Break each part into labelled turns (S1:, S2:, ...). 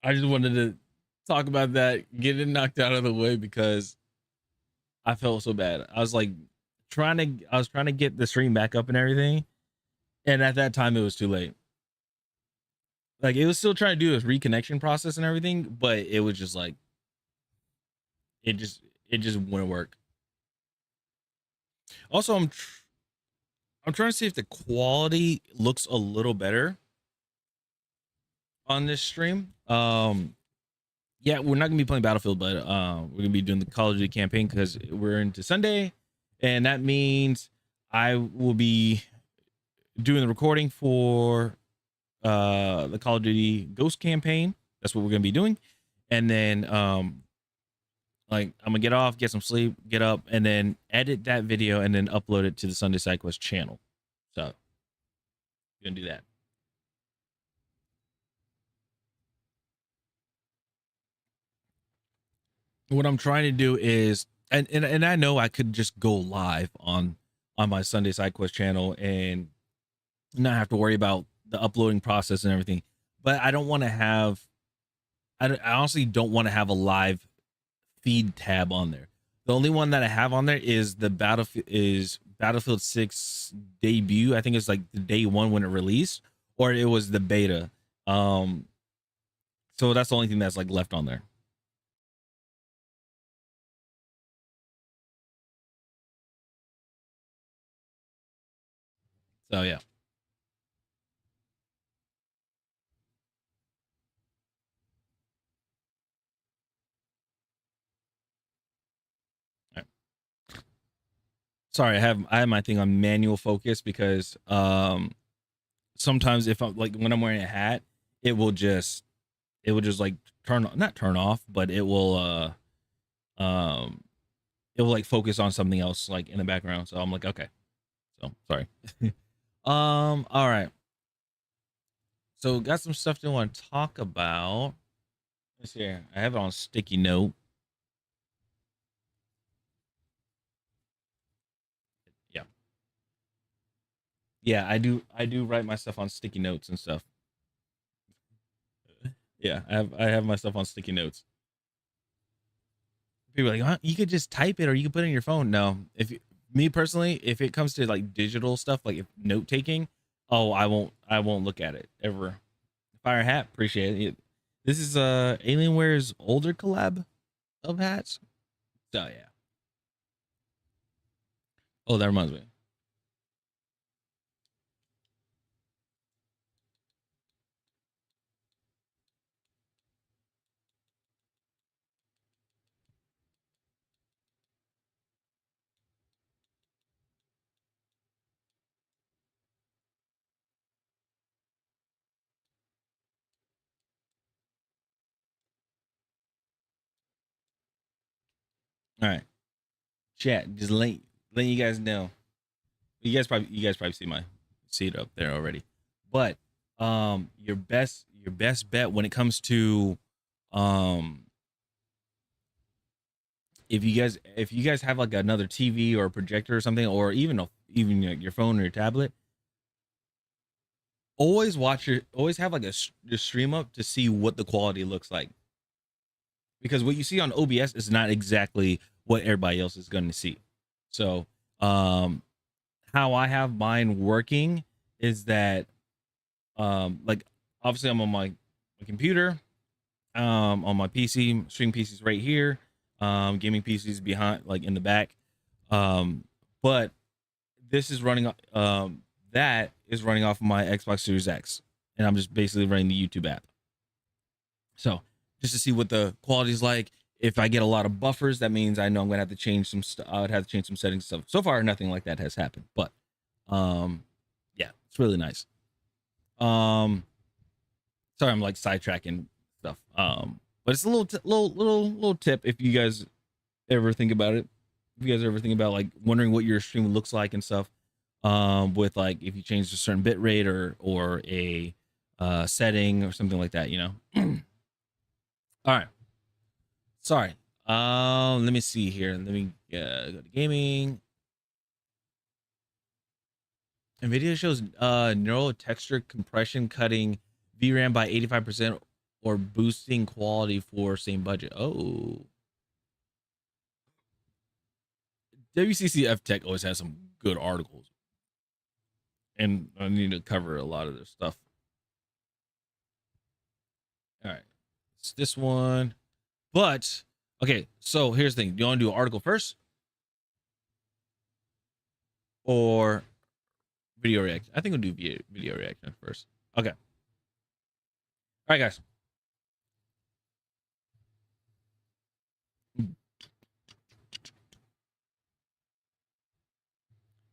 S1: I just wanted to talk about that, get it knocked out of the way because I felt so bad. I was like I was trying to get the stream back up and everything, and at that time it was too late. Like it was still trying to do this reconnection process and everything, but it was just like it just it just wouldn't work. Also, I'm trying to see if the quality looks a little better on this stream. Yeah, we're not gonna be playing Battlefield, but we're gonna be doing the Call of Duty campaign because we're into Sunday, and that means I will be doing the recording for the Call of Duty Ghost campaign. That's what we're gonna be doing, and then like I'm gonna get off, get some sleep, get up, and then edit that video and then upload it to the Sunday Side Quest channel. So we're gonna do that. What I'm trying to do is, and I know I could just go live on my Sunday Side Quest channel and not have to worry about the uploading process and everything. But I don't want to have. I honestly don't want to have a live feed tab on there. The only one that I have on there is the Battlefield 6 debut. I think it's like the day one when it released, or it was the beta. So that's the only thing that's like left on there. So yeah. All right. Sorry, I have my thing on manual focus because sometimes if I'm like when I'm wearing a hat, it will just like not turn off, but um it will like focus on something else like in the background. So I'm like, okay. So sorry. All right. So got some stuff to want to talk about. Let's see here. I have it on sticky note. Yeah. Yeah, I do write my stuff on sticky notes and stuff. Yeah, I have my stuff on sticky notes. People are like, huh? You could just type it or you could put it in your phone. No, me personally, if it comes to like digital stuff, like if note taking, oh, I won't look at it ever. Fire hat, appreciate it. This is Alienware's older collab of hats. So yeah. Oh, that reminds me. All right, chat. Just letting you guys know. You guys probably see it up there already. But your best bet when it comes to um if you guys have like another TV or a projector or something, or even like your phone or your tablet, always have like your stream up to see what the quality looks like, because what you see on OBS is not exactly what everybody else is going to see. So how I have mine working is that like obviously I'm on my computer, on my PC, stream PCs right here, gaming PCs behind, like in the back, but this is running that is running off of my Xbox Series X, and I'm just basically running the YouTube app. So just to see what the quality is like. If I get a lot of buffers, that means I know I'm gonna have to change some stuff. I would have to change some settings. So far, nothing like that has happened, but yeah, it's really nice. Um, sorry, I'm like sidetracking stuff. But it's a little tip if you guys ever think about it. If you guys ever think about like wondering what your stream looks like and stuff, with like if you change a certain bit rate or a setting or something like that, you know. All right. Sorry. Let me see here. Let me go to gaming. NVIDIA shows neural texture compression cutting VRAM by 85%. or boosting quality for same budget. Oh, WCCF Tech always has some good articles, and I need to cover a lot of their stuff. All right, it's this one, but okay. So here's the thing: do you want to do an article first or video reaction? I think we'll do video reaction first. Okay. All right, guys.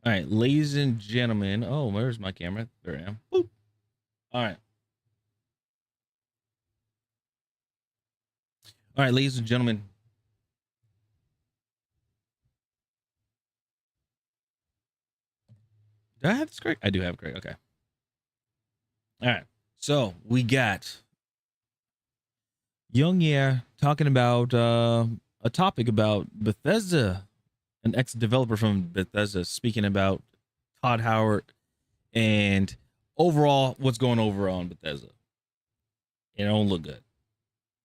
S1: All right, ladies and gentlemen. Oh, where's my camera? There I am. Boop. All right. All right, ladies and gentlemen. Do I have this correct? I do have it correct. Okay. All right. So we got Young Yeah talking about a topic about Bethesda, an ex-developer from Bethesda, speaking about Todd Howard and overall what's going over on Bethesda. It don't look good.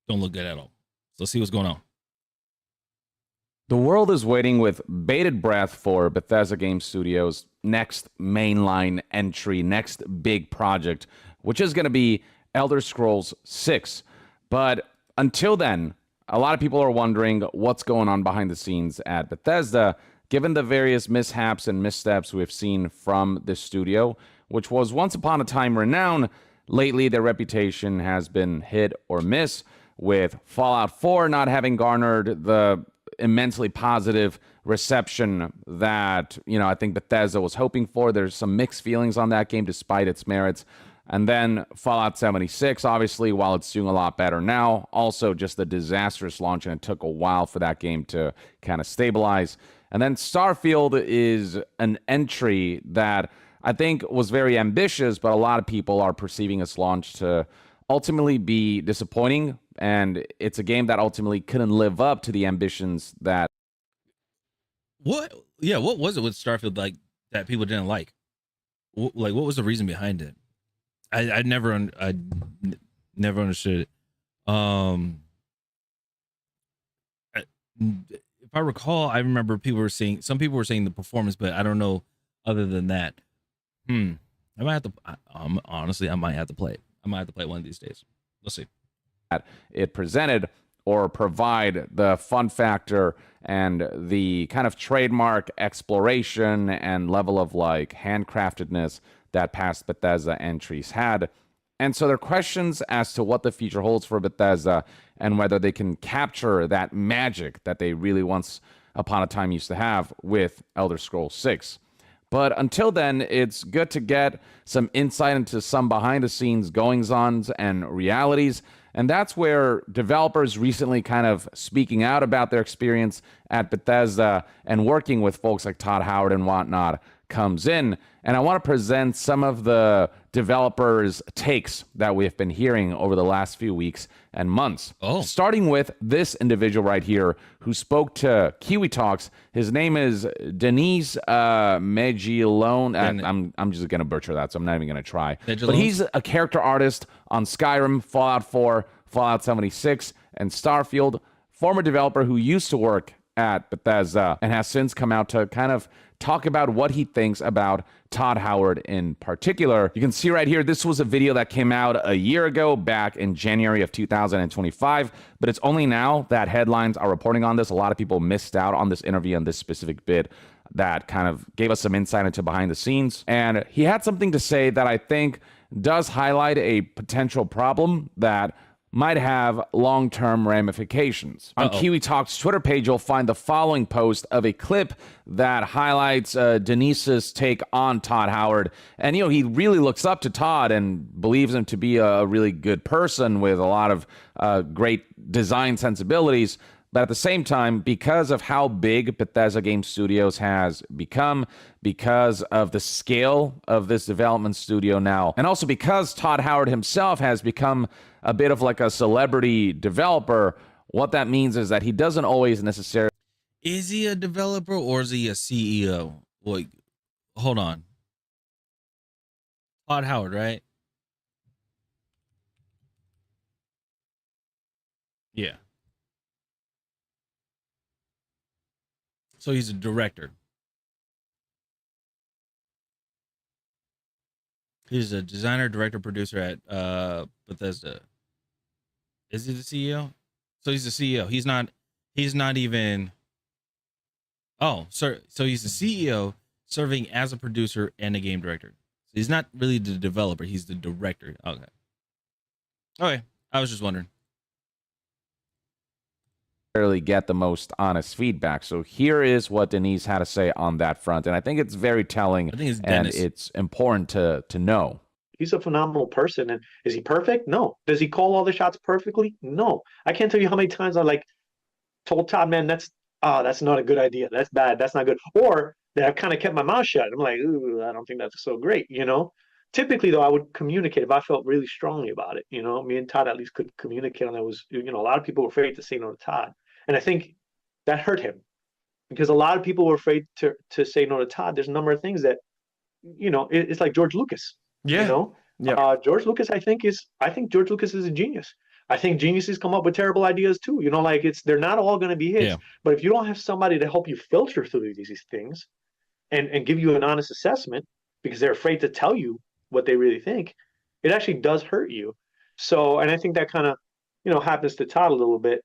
S1: Don't look good at all. So let's see what's going on.
S2: The world is waiting with bated breath for Bethesda Game Studios' next mainline entry, next big project, which is going to be Elder Scrolls 6. But until then, a lot of people are wondering what's going on behind the scenes at Bethesda, given the various mishaps and missteps we've seen from this studio, which was once upon a time renowned. Lately, their reputation has been hit or miss, with Fallout 4 not having garnered the immensely positive reception that, I think Bethesda was hoping for. There's some mixed feelings on that game despite its merits. And then Fallout 76, obviously, while it's doing a lot better now, also just a disastrous launch, and it took a while for that game to kind of stabilize. And then Starfield is an entry that I think was very ambitious, but a lot of people are perceiving its launch to ultimately be disappointing, and it's a game that ultimately couldn't live up to the ambitions that.
S1: What was it with Starfield like that people didn't like? Like, what was the reason behind it? I never understood it. If I recall, I remember some people were saying the performance, but I don't know other than that. I might have to. Honestly, I might have to play it. I might have to play it one of these days. Let's see.
S2: It presented or provide the fun factor and the kind of trademark exploration and level of like handcraftedness that past Bethesda entries had. And so there are questions as to what the future holds for Bethesda and whether they can capture that magic that they really once upon a time used to have with Elder Scrolls 6. But until then, it's good to get some insight into some behind the scenes goings ons and realities. And that's where developers recently kind of speaking out about their experience at Bethesda and working with folks like Todd Howard and whatnot comes in. And I want to present some of the developers' takes that we have been hearing over the last few weeks and months. Starting with this individual right here who spoke to Kiwi Talks. His name is Denise Megilone. I'm just going to butcher that, so I'm not even going to try. But he's a character artist on Skyrim, Fallout 4, Fallout 76, and Starfield. Former developer who used to work at Bethesda and has since come out to kind of talk about what he thinks about Todd Howard in particular. You can see right here, this was a video that came out a year ago, back in January of 2025, but it's only now that headlines are reporting on this. A lot of people missed out on this interview and this specific bit that kind of gave us some insight into behind the scenes. And he had something to say that I think does highlight a potential problem that might have long-term ramifications. On Kiwi Talk's Twitter page, you'll find the following post of a clip that highlights Denise's take on Todd Howard. And, he really looks up to Todd and believes him to be a really good person with a lot of great design sensibilities. But at the same time, because of how big Bethesda Game Studios has become, because of the scale of this development studio now, and also because Todd Howard himself has become a bit of like a celebrity developer, what that means is that he doesn't always necessarily...
S1: Is he a developer or is he a CEO? Like, hold on. Todd Howard, right? Yeah. So he's a director. He's a designer, director, producer at Bethesda. Is he the CEO? So he's the CEO. He's not even. Oh, so he's the CEO serving as a producer and a game director. So he's not really the developer. He's the director. Okay. Okay. I was just wondering.
S2: Really get the most honest feedback. So here is what Denise had to say on that front, and I think it's very telling.
S1: I think it's
S2: and
S1: Dennis.
S2: It's important to know.
S3: He's a phenomenal person, and is he perfect? No. Does he call all the shots perfectly? No. I can't tell you how many times I told Todd, man, that's not a good idea. That's bad. That's not good. Or that I've kind of kept my mouth shut. I'm like, ooh, I don't think that's so great, Typically, though, I would communicate if I felt really strongly about it. Me and Todd at least could communicate on that. Was a lot of people were afraid to say no to Todd, and I think that hurt him because a lot of people were afraid to say no to Todd. There's a number of things that, it's like George Lucas.
S1: Yeah.
S3: Yeah. George Lucas, I think George Lucas is a genius. I think geniuses come up with terrible ideas too. They're not all going to be his.
S1: Yeah.
S3: But if you don't have somebody to help you filter through these things and give you an honest assessment because they're afraid to tell you what they really think, it actually does hurt you. So, and I think that kind of, happens to Todd a little bit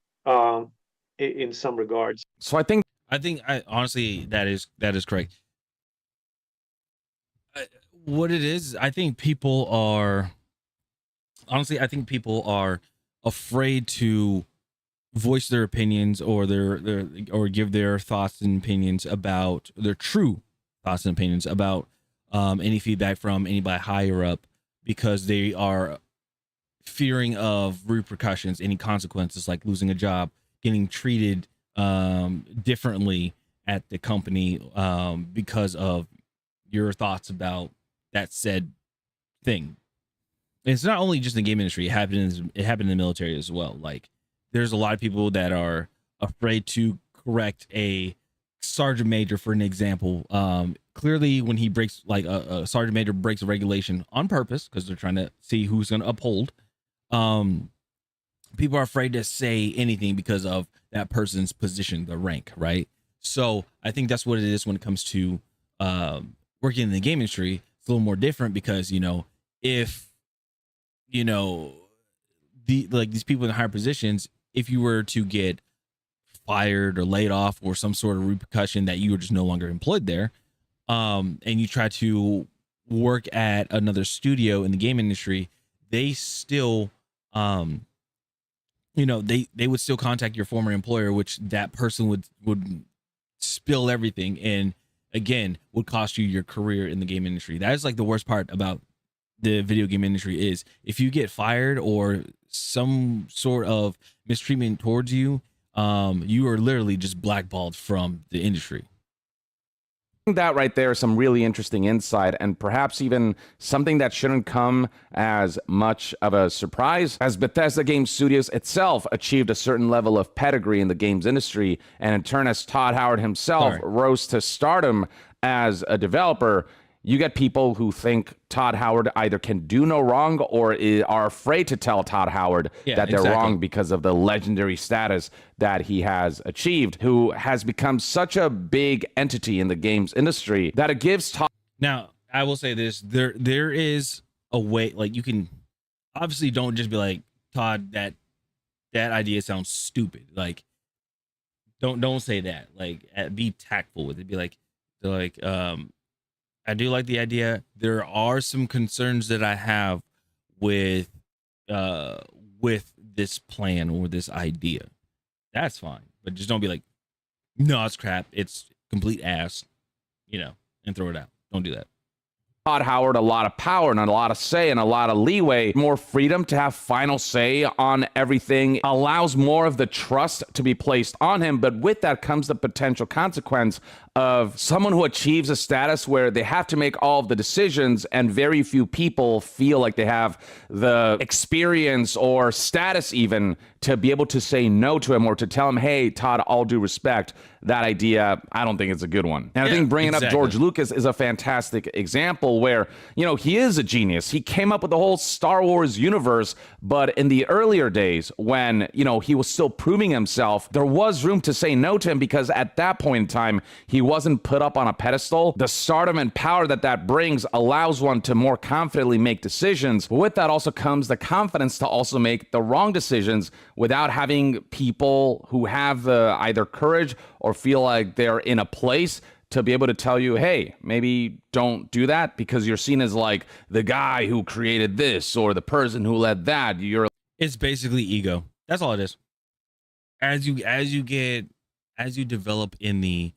S3: in some regards.
S2: So I think
S1: honestly that is correct. What it is, I think people are afraid to voice their opinions or or give their thoughts and opinions about their true thoughts and opinions about any feedback from anybody higher up because they are fearing of repercussions, any consequences like losing a job, getting treated differently at the company because of your thoughts about that said thing. It's not only just in the game industry. It happened in the military as well. Like there's a lot of people that are afraid to correct a sergeant major, for an example. Clearly when he breaks, like a sergeant major breaks a regulation on purpose because they're trying to see who's going to uphold. People are afraid to say anything because of that person's position, the rank, right? So I think that's what it is when it comes to working in the game industry. It's a little more different because, if, these people in higher positions, if you were to get fired or laid off or some sort of repercussion that you were just no longer employed there, and you try to work at another studio in the game industry, they still, they would still contact your former employer, which that person would spill everything and again would cost you your career in the game industry. That is like the worst part about the video game industry is if you get fired or some sort of mistreatment towards you, you are literally just blackballed from the industry.
S2: That right there is some really interesting insight and perhaps even something that shouldn't come as much of a surprise, as Bethesda Game Studios itself achieved a certain level of pedigree in the games industry, and in turn as Todd Howard himself rose to stardom as a developer. You get people who think Todd Howard either can do no wrong or are afraid to tell Todd Howard that they're wrong because of the legendary status that he has achieved, who has become such a big entity in the games industry that it gives Todd.
S1: Now, I will say this, there is a way, like you can obviously don't just be like, Todd, that idea sounds stupid. Like, don't say that. Like, be tactful with it. Be like, I do like the idea. There are some concerns that I have with this plan or this idea. That's fine, but just don't be like, no, it's crap. It's complete ass, and throw it out. Don't do that.
S2: Todd Howard a lot of power and a lot of say and a lot of leeway, more freedom to have final say on everything, allows more of the trust to be placed on him. But with that comes the potential consequence of someone who achieves a status where they have to make all of the decisions, and very few people feel like they have the experience or status even to be able to say no to him or to tell him, hey, Todd, all due respect, that idea, I don't think it's a good one. And I think bringing up George Lucas is a fantastic example where, you know, he is a genius. He came up with the whole Star Wars universe, but in the earlier days when, you know, he was still proving himself, there was room to say no to him because at that point in time, he wasn't put up on a pedestal. The stardom and power that that brings allows one to more confidently make decisions. But with that also comes the confidence to also make the wrong decisions without having people who have the either courage or feel like they're in a place to be able to tell you, hey, maybe don't do that because you're seen as like the guy who created this or the person who led that.
S1: It's basically ego. That's all it is. As you develop in the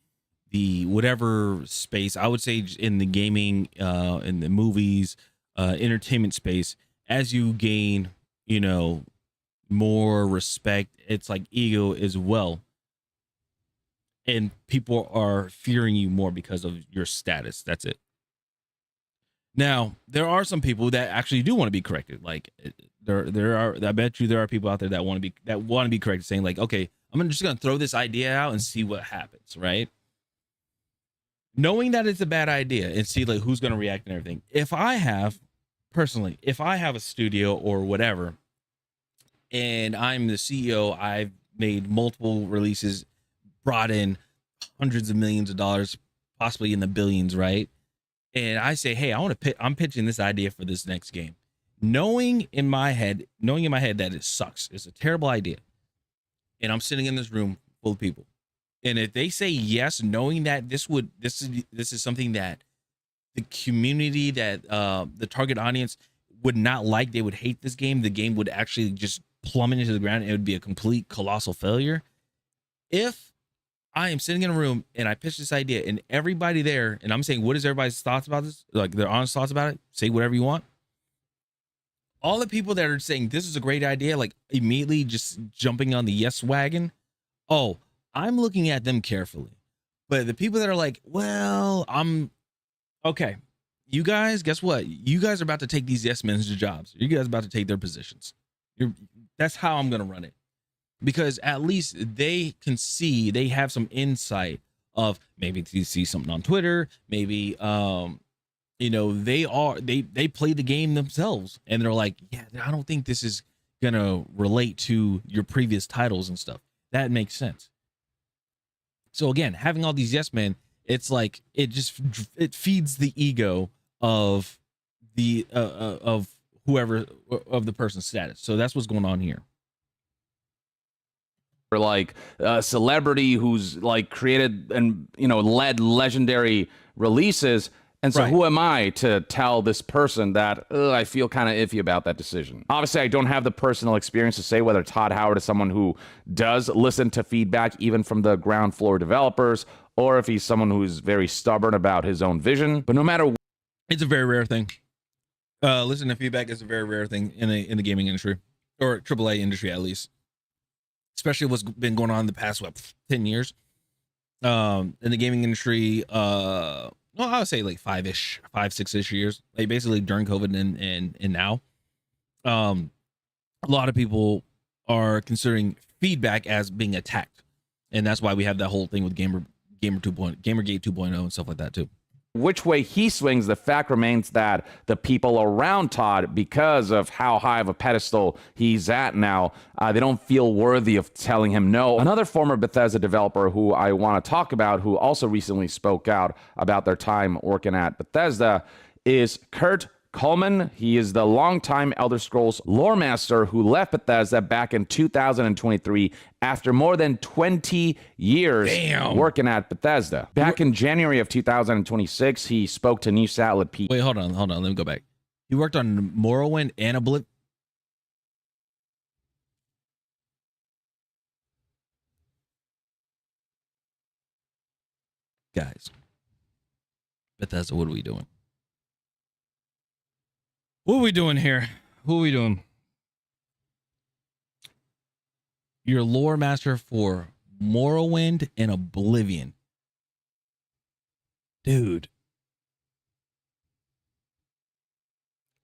S1: whatever space, I would say in the gaming, in the movies, entertainment space, as you gain, you know, more respect, it's like ego as well. And people are fearing you more because of your status. That's it. Now, there are some people that actually do want to be corrected. Like there are, I bet you there are people out there that want to be corrected, saying like, okay, I'm just going to throw this idea out and see what happens, right? Knowing that it's a bad idea and see like who's going to react and everything. If I have a studio or whatever, and I'm the CEO, I've made multiple releases, brought in hundreds of millions of dollars, possibly in the billions, right? And I say, hey, I'm pitching this idea for this next game, knowing in my head that it sucks, it's a terrible idea, and I'm sitting in this room full of people, and if they say yes, knowing that this is something that the community, that the target audience would not like, they would hate this game, the game would actually just plummet into the ground, it would be a complete colossal failure. If I am sitting in a room and I pitch this idea and everybody there, and I'm saying, what is everybody's thoughts about this? Like their honest thoughts about it, say whatever you want. All the people that are saying this is a great idea, like immediately just jumping on the yes wagon. Oh, I'm looking at them carefully. But the people that are like, well, I'm okay. You guys, guess what? You guys are about to take these yes men's jobs. You guys are about to take their positions. That's how I'm going to run it. Because at least they can see, they have some insight of maybe to see something on Twitter, maybe, you know, they play the game themselves and they're like, yeah, I don't think this is going to relate to your previous titles and stuff. That makes sense. So again, having all these yes men, it's like, it feeds the ego of the, of whoever, of the person's status. So that's what's going on here.
S2: Or like a celebrity who's like created and, you know, led legendary releases. And so who am I to tell this person that I feel kind of iffy about that decision? Obviously, I don't have the personal experience to say whether Todd Howard is someone who does listen to feedback, even from the ground floor developers, or if he's someone who's very stubborn about his own vision. But no matter,
S1: it's a very rare thing. Listening to feedback is a very rare thing in the gaming industry, or AAA industry at least. Especially what's been going on in the past 10 years in the gaming industry. Well, I would say like 6-ish years, like basically during COVID and now. A lot of people are considering feedback as being attacked, and that's why we have that whole thing with Gamergate 2.0 and stuff like that too.
S2: Which way he swings, the fact remains that the people around Todd, because of how high of a pedestal he's at now, they don't feel worthy of telling him no. Another former Bethesda developer who I want to talk about, who also recently spoke out about their time working at Bethesda, is Kurt Coleman. He is the longtime Elder Scrolls lore master who left Bethesda back in 2023 after more than 20 years working at Bethesda. Back in January of 2026, he spoke to news outlet P.
S1: Wait, hold on. Let me go back. He worked on Morrowind and Oblivion. Guys, Bethesda, what are we doing? What are we doing here? What are we doing? You're lore master for Morrowind and Oblivion. dude,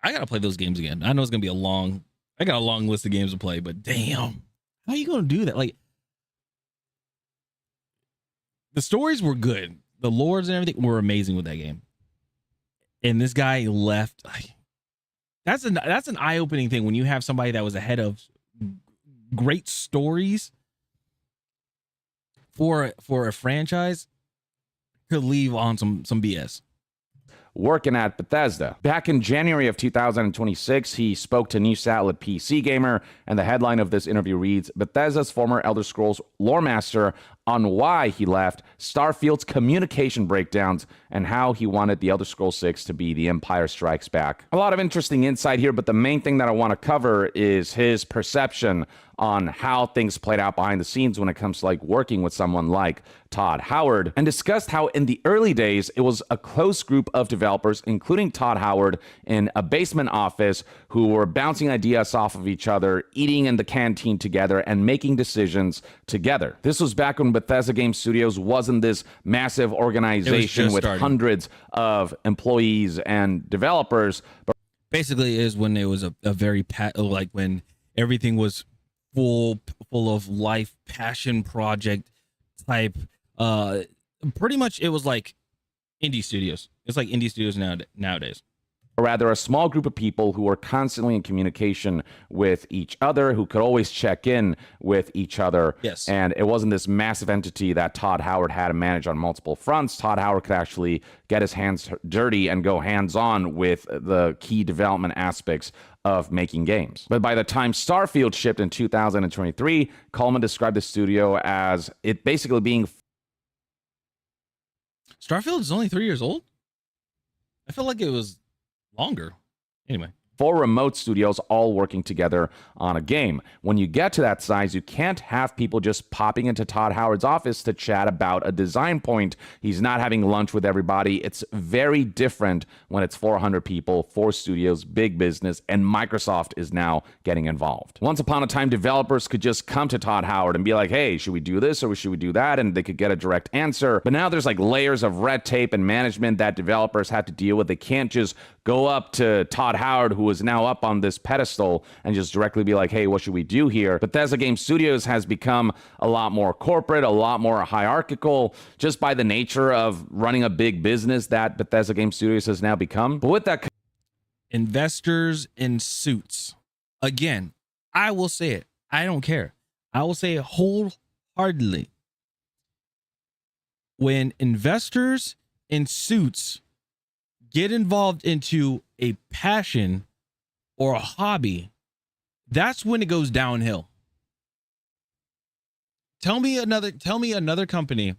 S1: I gotta play those games again. I know it's gonna be I got a long list of games to play, but damn, how are you gonna do that? Like, the stories were good, the lores and everything were amazing with that game, and this guy left. Like, that's an eye-opening thing when you have somebody that was ahead of great stories for a franchise to leave on some BS.
S2: Working at Bethesda. Back in January of 2026, he spoke to News Outlet PC Gamer, and the headline of this interview reads, Bethesda's former Elder Scrolls lore master on why he left, Starfield's communication breakdowns, and how he wanted the Elder Scrolls 6 to be The Empire Strikes Back. A lot of interesting insight here, but the main thing that I want to cover is his perception on how things played out behind the scenes when it comes to like working with someone like Todd Howard, and discussed how in the early days it was a close group of developers, including Todd Howard, in a basement office who were bouncing ideas off of each other, eating in the canteen together, and making decisions together. This was back when Bethesda Game Studios wasn't this massive organization with hundreds of employees and developers. But
S1: basically is when it was a very like when everything was full of life, passion project type. Pretty much it was like indie studios. It's like indie studios nowadays.
S2: Or rather, a small group of people who were constantly in communication with each other, who could always check in with each other.
S1: Yes.
S2: And it wasn't this massive entity that Todd Howard had to manage on multiple fronts. Todd Howard could actually get his hands dirty and go hands-on with the key development aspects of making games. But by the time Starfield shipped in 2023, Coleman described the studio as it basically being...
S1: Starfield is only 3 years old? I feel like it was longer. Anyway.
S2: 4 remote studios all working together on a game. When you get to that size, you can't have people just popping into Todd Howard's office to chat about a design point. He's not having lunch with everybody. It's very different when it's 400 people, 4 studios, big business, and Microsoft is now getting involved. Once upon a time, developers could just come to Todd Howard and be like, hey, should we do this or should we do that? And they could get a direct answer. But now there's like layers of red tape and management that developers have to deal with. They can't just go up to Todd Howard, who is now up on this pedestal, and just directly be like, hey, what should we do here? Bethesda Game Studios has become a lot more corporate, a lot more hierarchical, just by the nature of running a big business that Bethesda Game Studios has now become. But with that...
S1: Investors in suits. Again, I will say it. I don't care. I will say it wholeheartedly. When investors in suits get involved into a passion or a hobby, that's when it goes downhill. Tell me another company.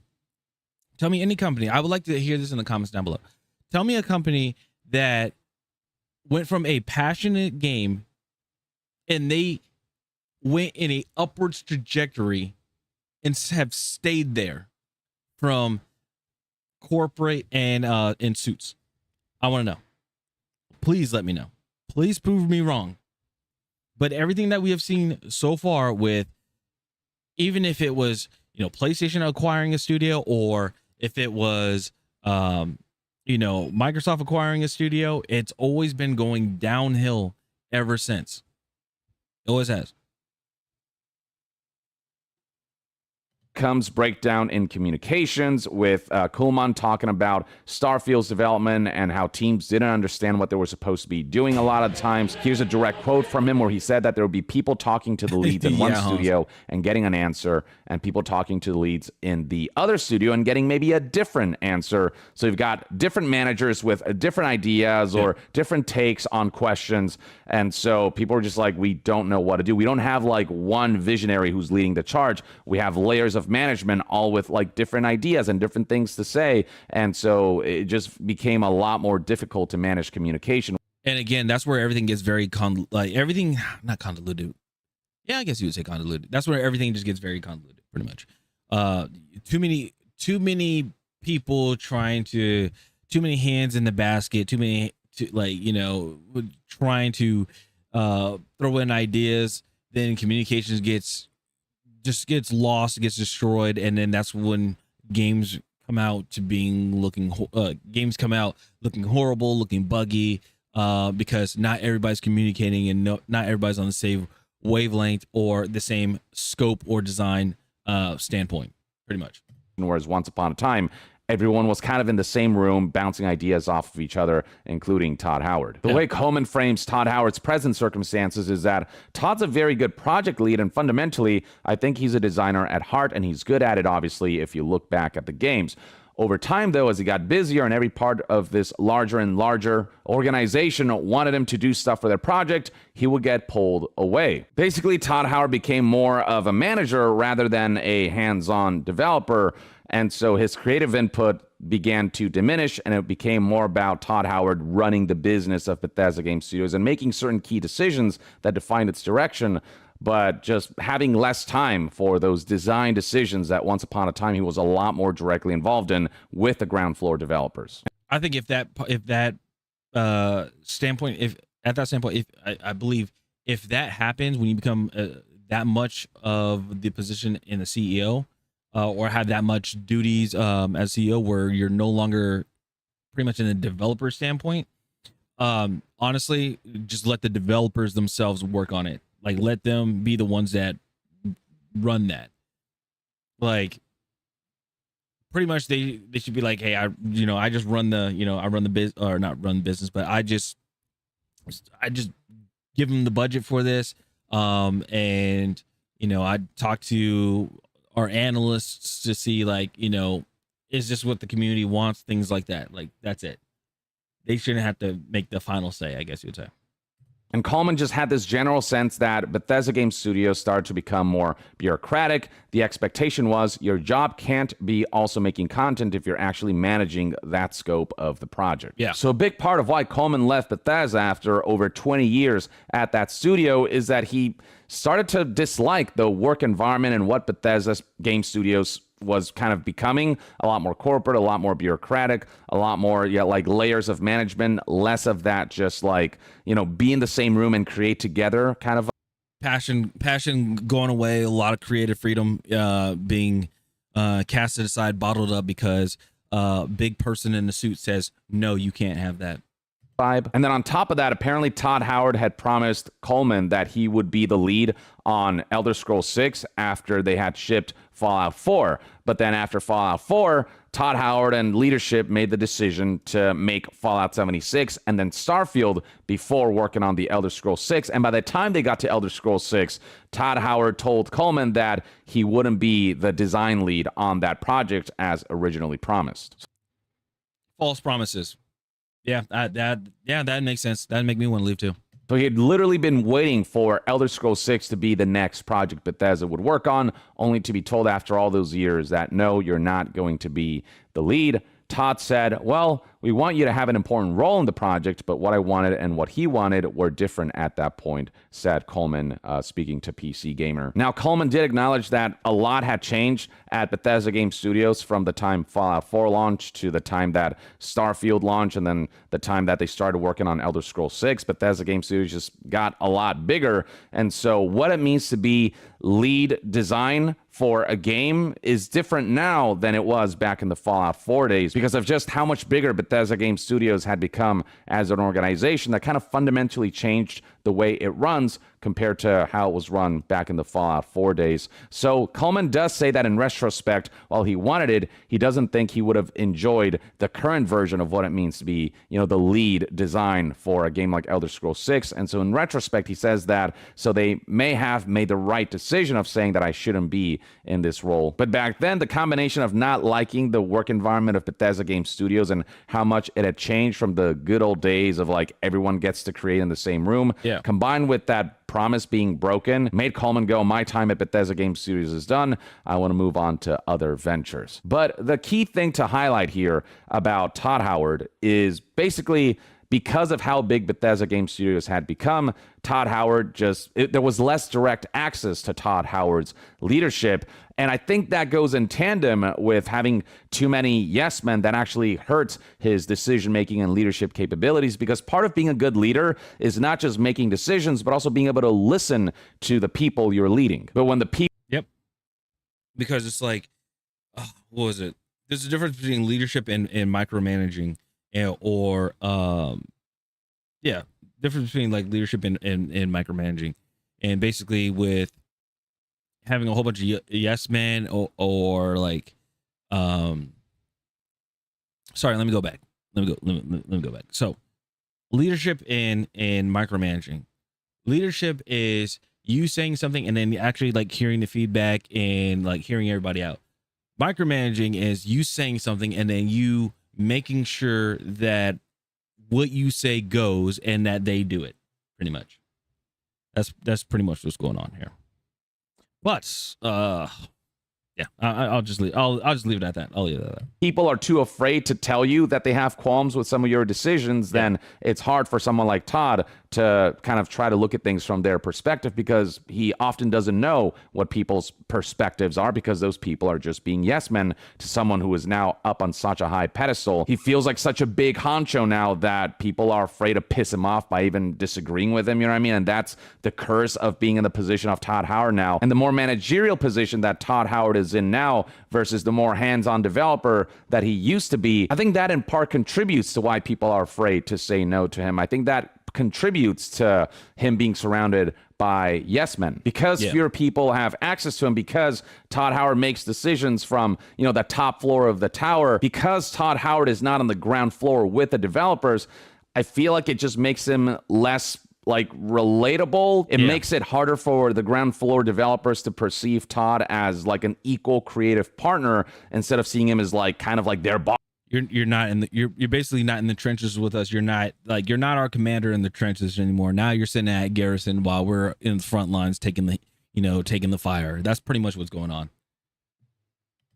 S1: Tell me any company. I would like to hear this in the comments down below. Tell me a company that went from a passionate game and they went in a upwards trajectory and have stayed there from corporate and in suits. I want to know. Please let me know. Please prove me wrong. But everything that we have seen so far with, even if it was, PlayStation acquiring a studio, or if it was, Microsoft acquiring a studio, it's always been going downhill ever since. It always has.
S2: Comes breakdown in communications with Kuhlman talking about Starfield's development and how teams didn't understand what they were supposed to be doing a lot of the times. Here's a direct quote from him where he said that there would be people talking to the leads in one studio and getting an answer, and people talking to the leads in the other studio and getting maybe a different answer. So you've got different managers with different ideas or different takes on questions. And so people are just like, we don't know what to do. We don't have like one visionary who's leading the charge. We have layers of management all with like different ideas and different things to say, and so it just became a lot more difficult to manage communication.
S1: And again, that's where everything gets very not convoluted. Yeah, I guess you would say convoluted. That's where everything just gets very convoluted, pretty much. Too many people trying to, too many hands in the basket, trying to throw in ideas. Then communications gets lost, gets destroyed, and then that's when games come out to being games come out looking horrible, looking buggy, because not everybody's communicating and not everybody's on the same wavelength or the same scope or design standpoint, pretty much.
S2: Whereas once upon a time, everyone was kind of in the same room, bouncing ideas off of each other, including Todd Howard. The way Coleman frames Todd Howard's present circumstances is that Todd's a very good project lead, and fundamentally, I think he's a designer at heart, and he's good at it, obviously, if you look back at the games. Over time, though, as he got busier and every part of this larger and larger organization wanted him to do stuff for their project, he would get pulled away. Basically, Todd Howard became more of a manager rather than a hands-on developer, and so his creative input began to diminish, and it became more about Todd Howard running the business of Bethesda Game Studios and making certain key decisions that defined its direction, but just having less time for those design decisions that once upon a time he was a lot more directly involved in with the ground floor developers.
S1: I think if I believe if that happens when you become that much of the position in the CEO, or have that much duties as CEO, where you're no longer pretty much in a developer standpoint, honestly, just let the developers themselves work on it. Like, let them be the ones that run that. Like, pretty much they should be like, hey, I just run the, I run the biz, or not run business, but I just give them the budget for this. And I talk to our analysts to see, like, is this what the community wants? Things like that. Like, that's it. They shouldn't have to make the final say, I guess you would say.
S2: And Coleman just had this general sense that Bethesda Game Studios started to become more bureaucratic. The expectation was your job can't be also making content if you're actually managing that scope of the project.
S1: Yeah.
S2: So a big part of why Coleman left Bethesda after over 20 years at that studio is that he started to dislike the work environment and what Bethesda Game Studios was kind of becoming. A lot more corporate, a lot more bureaucratic, a lot more like layers of management, less of that just like, be in the same room and create together kind of
S1: passion going away, a lot of creative freedom being casted aside, bottled up because big person in the suit says, no, you can't have that
S2: vibe. And then on top of that, apparently Todd Howard had promised Coleman that he would be the lead on Elder Scrolls 6 after they had shipped Fallout 4. But then after Fallout 4, Todd Howard and leadership made the decision to make Fallout 76 and then Starfield before working on the Elder Scrolls 6. And by the time they got to Elder Scrolls 6, Todd Howard told Coleman that he wouldn't be the design lead on that project as originally promised.
S1: False promises. Yeah, that makes sense. That'd make me want to leave too.
S2: So he had literally been waiting for Elder Scrolls 6 to be the next project Bethesda would work on, only to be told after all those years that, no, you're not going to be the lead. Todd said, well, we want you to have an important role in the project, but what I wanted and what he wanted were different at that point, said Coleman, speaking to PC Gamer. Now, Coleman did acknowledge that a lot had changed at Bethesda Game Studios from the time Fallout 4 launched to the time that Starfield launched and then the time that they started working on Elder Scrolls 6. Bethesda Game Studios just got a lot bigger, and so what it means to be lead design for a game is different now than it was back in the Fallout 4 days because of just how much bigger Bethesda Game Studios had become as an organization that kind of fundamentally changed the way it runs compared to how it was run back in the Fallout 4 days. So Coleman does say that in retrospect, while he wanted it, he doesn't think he would have enjoyed the current version of what it means to be, the lead design for a game like Elder Scrolls 6. And so in retrospect, he says that, so they may have made the right decision of saying that I shouldn't be in this role. But back then, the combination of not liking the work environment of Bethesda Game Studios and how much it had changed from the good old days of like everyone gets to create in the same room, combined with that promise being broken, made Coleman go, my time at Bethesda Game Studios is done. I want to move on to other ventures. But the key thing to highlight here about Todd Howard is basically because of how big Bethesda Game Studios had become, Todd Howard there was less direct access to Todd Howard's leadership. And I think that goes in tandem with having too many yes men that actually hurts his decision-making and leadership capabilities, because part of being a good leader is not just making decisions, but also being able to listen to the people you're leading. But when the people...
S1: Yep. Because it's like, what was it? there's a difference between leadership and micromanaging, or yeah, difference between like leadership and micromanaging, and basically with having a whole bunch of yes men, or like sorry, let me go back. Let me go back. So leadership and micromanaging. Leadership is you saying something and then actually like hearing the feedback and like hearing everybody out. Micromanaging is you saying something and then you making sure that what you say goes and that they do it. Pretty much. That's pretty much what's going on here. But yeah, I'll just leave. I'll just leave it at that. I'll leave it at that.
S2: People are too afraid to tell you that they have qualms with some of your decisions. Then it's hard for someone like Todd to kind of try to look at things from their perspective, because he often doesn't know what people's perspectives are, because those people are just being yes men to someone who is now up on such a high pedestal. He feels like such a big honcho now that people are afraid to piss him off by even disagreeing with him. You know what I mean? And that's the curse of being in the position of Todd Howard now. And the more managerial position that Todd Howard is in now versus the more hands-on developer that he used to be, I think that in part contributes to why people are afraid to say no to him. I think that contributes to him being surrounded by yes men, because fewer people have access to him, because Todd Howard makes decisions from, the top floor of the tower, because Todd Howard is not on the ground floor with the developers. I feel like it just makes him less like relatable. It makes it harder for the ground floor developers to perceive Todd as like an equal creative partner, instead of seeing him as like kind of like their boss.
S1: You're not in the you're basically not in the trenches with us. You're not our commander in the trenches anymore. Now you're sitting at garrison while we're in the front lines taking the fire. That's pretty much what's going on.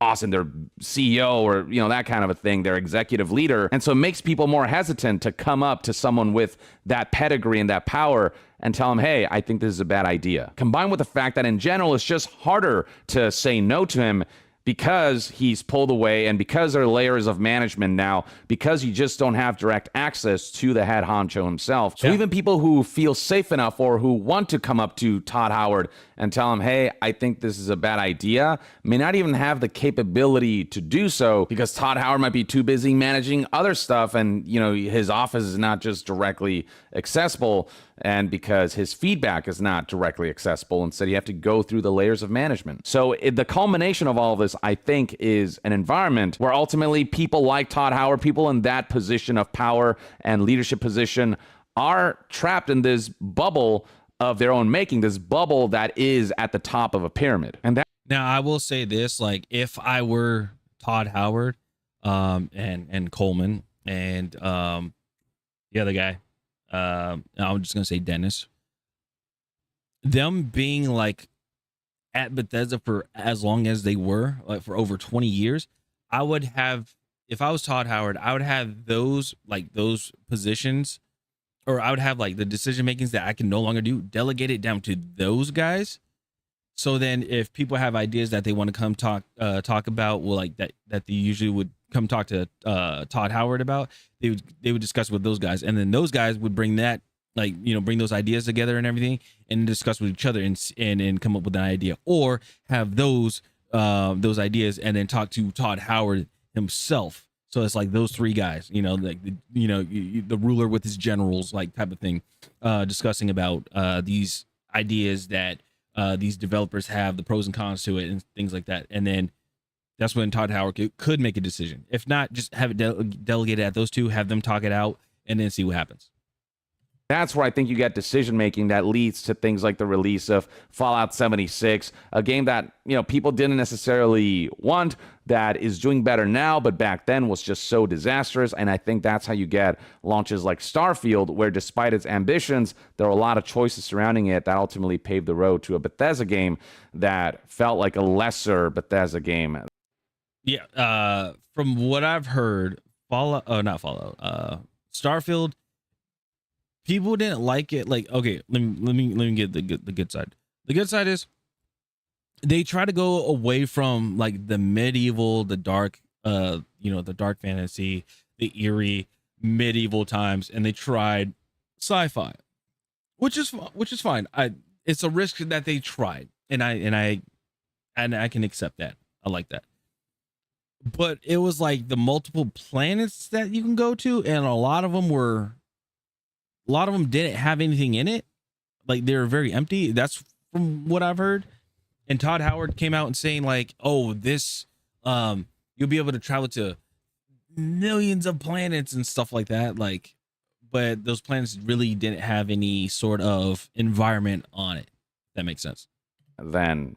S2: And their CEO or that kind of a thing, their executive leader. And so it makes people more hesitant to come up to someone with that pedigree and that power and tell them, hey, I think this is a bad idea. Combined with the fact that in general it's just harder to say no to him, because he's pulled away, and because there are layers of management now, because you just don't have direct access to the head honcho himself. So even people who feel safe enough or who want to come up to Todd Howard and tell him, hey, I think this is a bad idea, may not even have the capability to do so, because Todd Howard might be too busy managing other stuff, and his office is not just directly accessible, and because his feedback is not directly accessible. Instead, you have to go through the layers of management. So the culmination of all of this, I think, is an environment where ultimately people like Todd Howard, people in that position of power and leadership position, are trapped in this bubble of their own making, this bubble that is at the top of a pyramid. And that
S1: now, I will say this, like, if I were Todd Howard, and Coleman, and the other guy, I'm just gonna say Dennis, them being like at Bethesda for as long as they were, like for over 20 years, I would have, if I was Todd Howard, I would have those positions, or I would have like the decision makings that I can no longer do, delegate it down to those guys. So then if people have ideas that they want to come talk about, well, like that they usually would come talk to Todd Howard about, they would discuss with those guys, and then those guys would bring that, bring those ideas together and everything, and discuss with each other and come up with an idea, or have those ideas and then talk to Todd Howard himself. So it's like those three guys, the ruler with his generals, like type of thing, discussing about these ideas that these developers have, the pros and cons to it, and things like that. And then that's when Todd Howard could make a decision. If not, just have it delegated at those two, have them talk it out, and then see what happens.
S2: That's where I think you get decision making that leads to things like the release of Fallout 76, a game that people didn't necessarily want, that is doing better now, but back then was just so disastrous. And I think that's how you get launches like Starfield, where despite its ambitions, there are a lot of choices surrounding it that ultimately paved the road to a Bethesda game that felt like a lesser Bethesda game.
S1: Yeah, from what I've heard, Starfield, people didn't like it. Like, okay, let me get the good side. The good side is they try to go away from like the medieval, the dark, the dark fantasy, the eerie medieval times, and they tried sci-fi, which is fine. It's a risk that they tried, and I can accept that. I like that. but it was like the multiple planets that you can go to, and a lot of them didn't have anything in it. Like they were very empty. That's from what I've heard. And Todd Howard came out and saying like, "Oh, this, you'll be able to travel to millions of planets and stuff like that." Like, but those planets really didn't have any sort of environment on it. That makes sense.
S2: Than,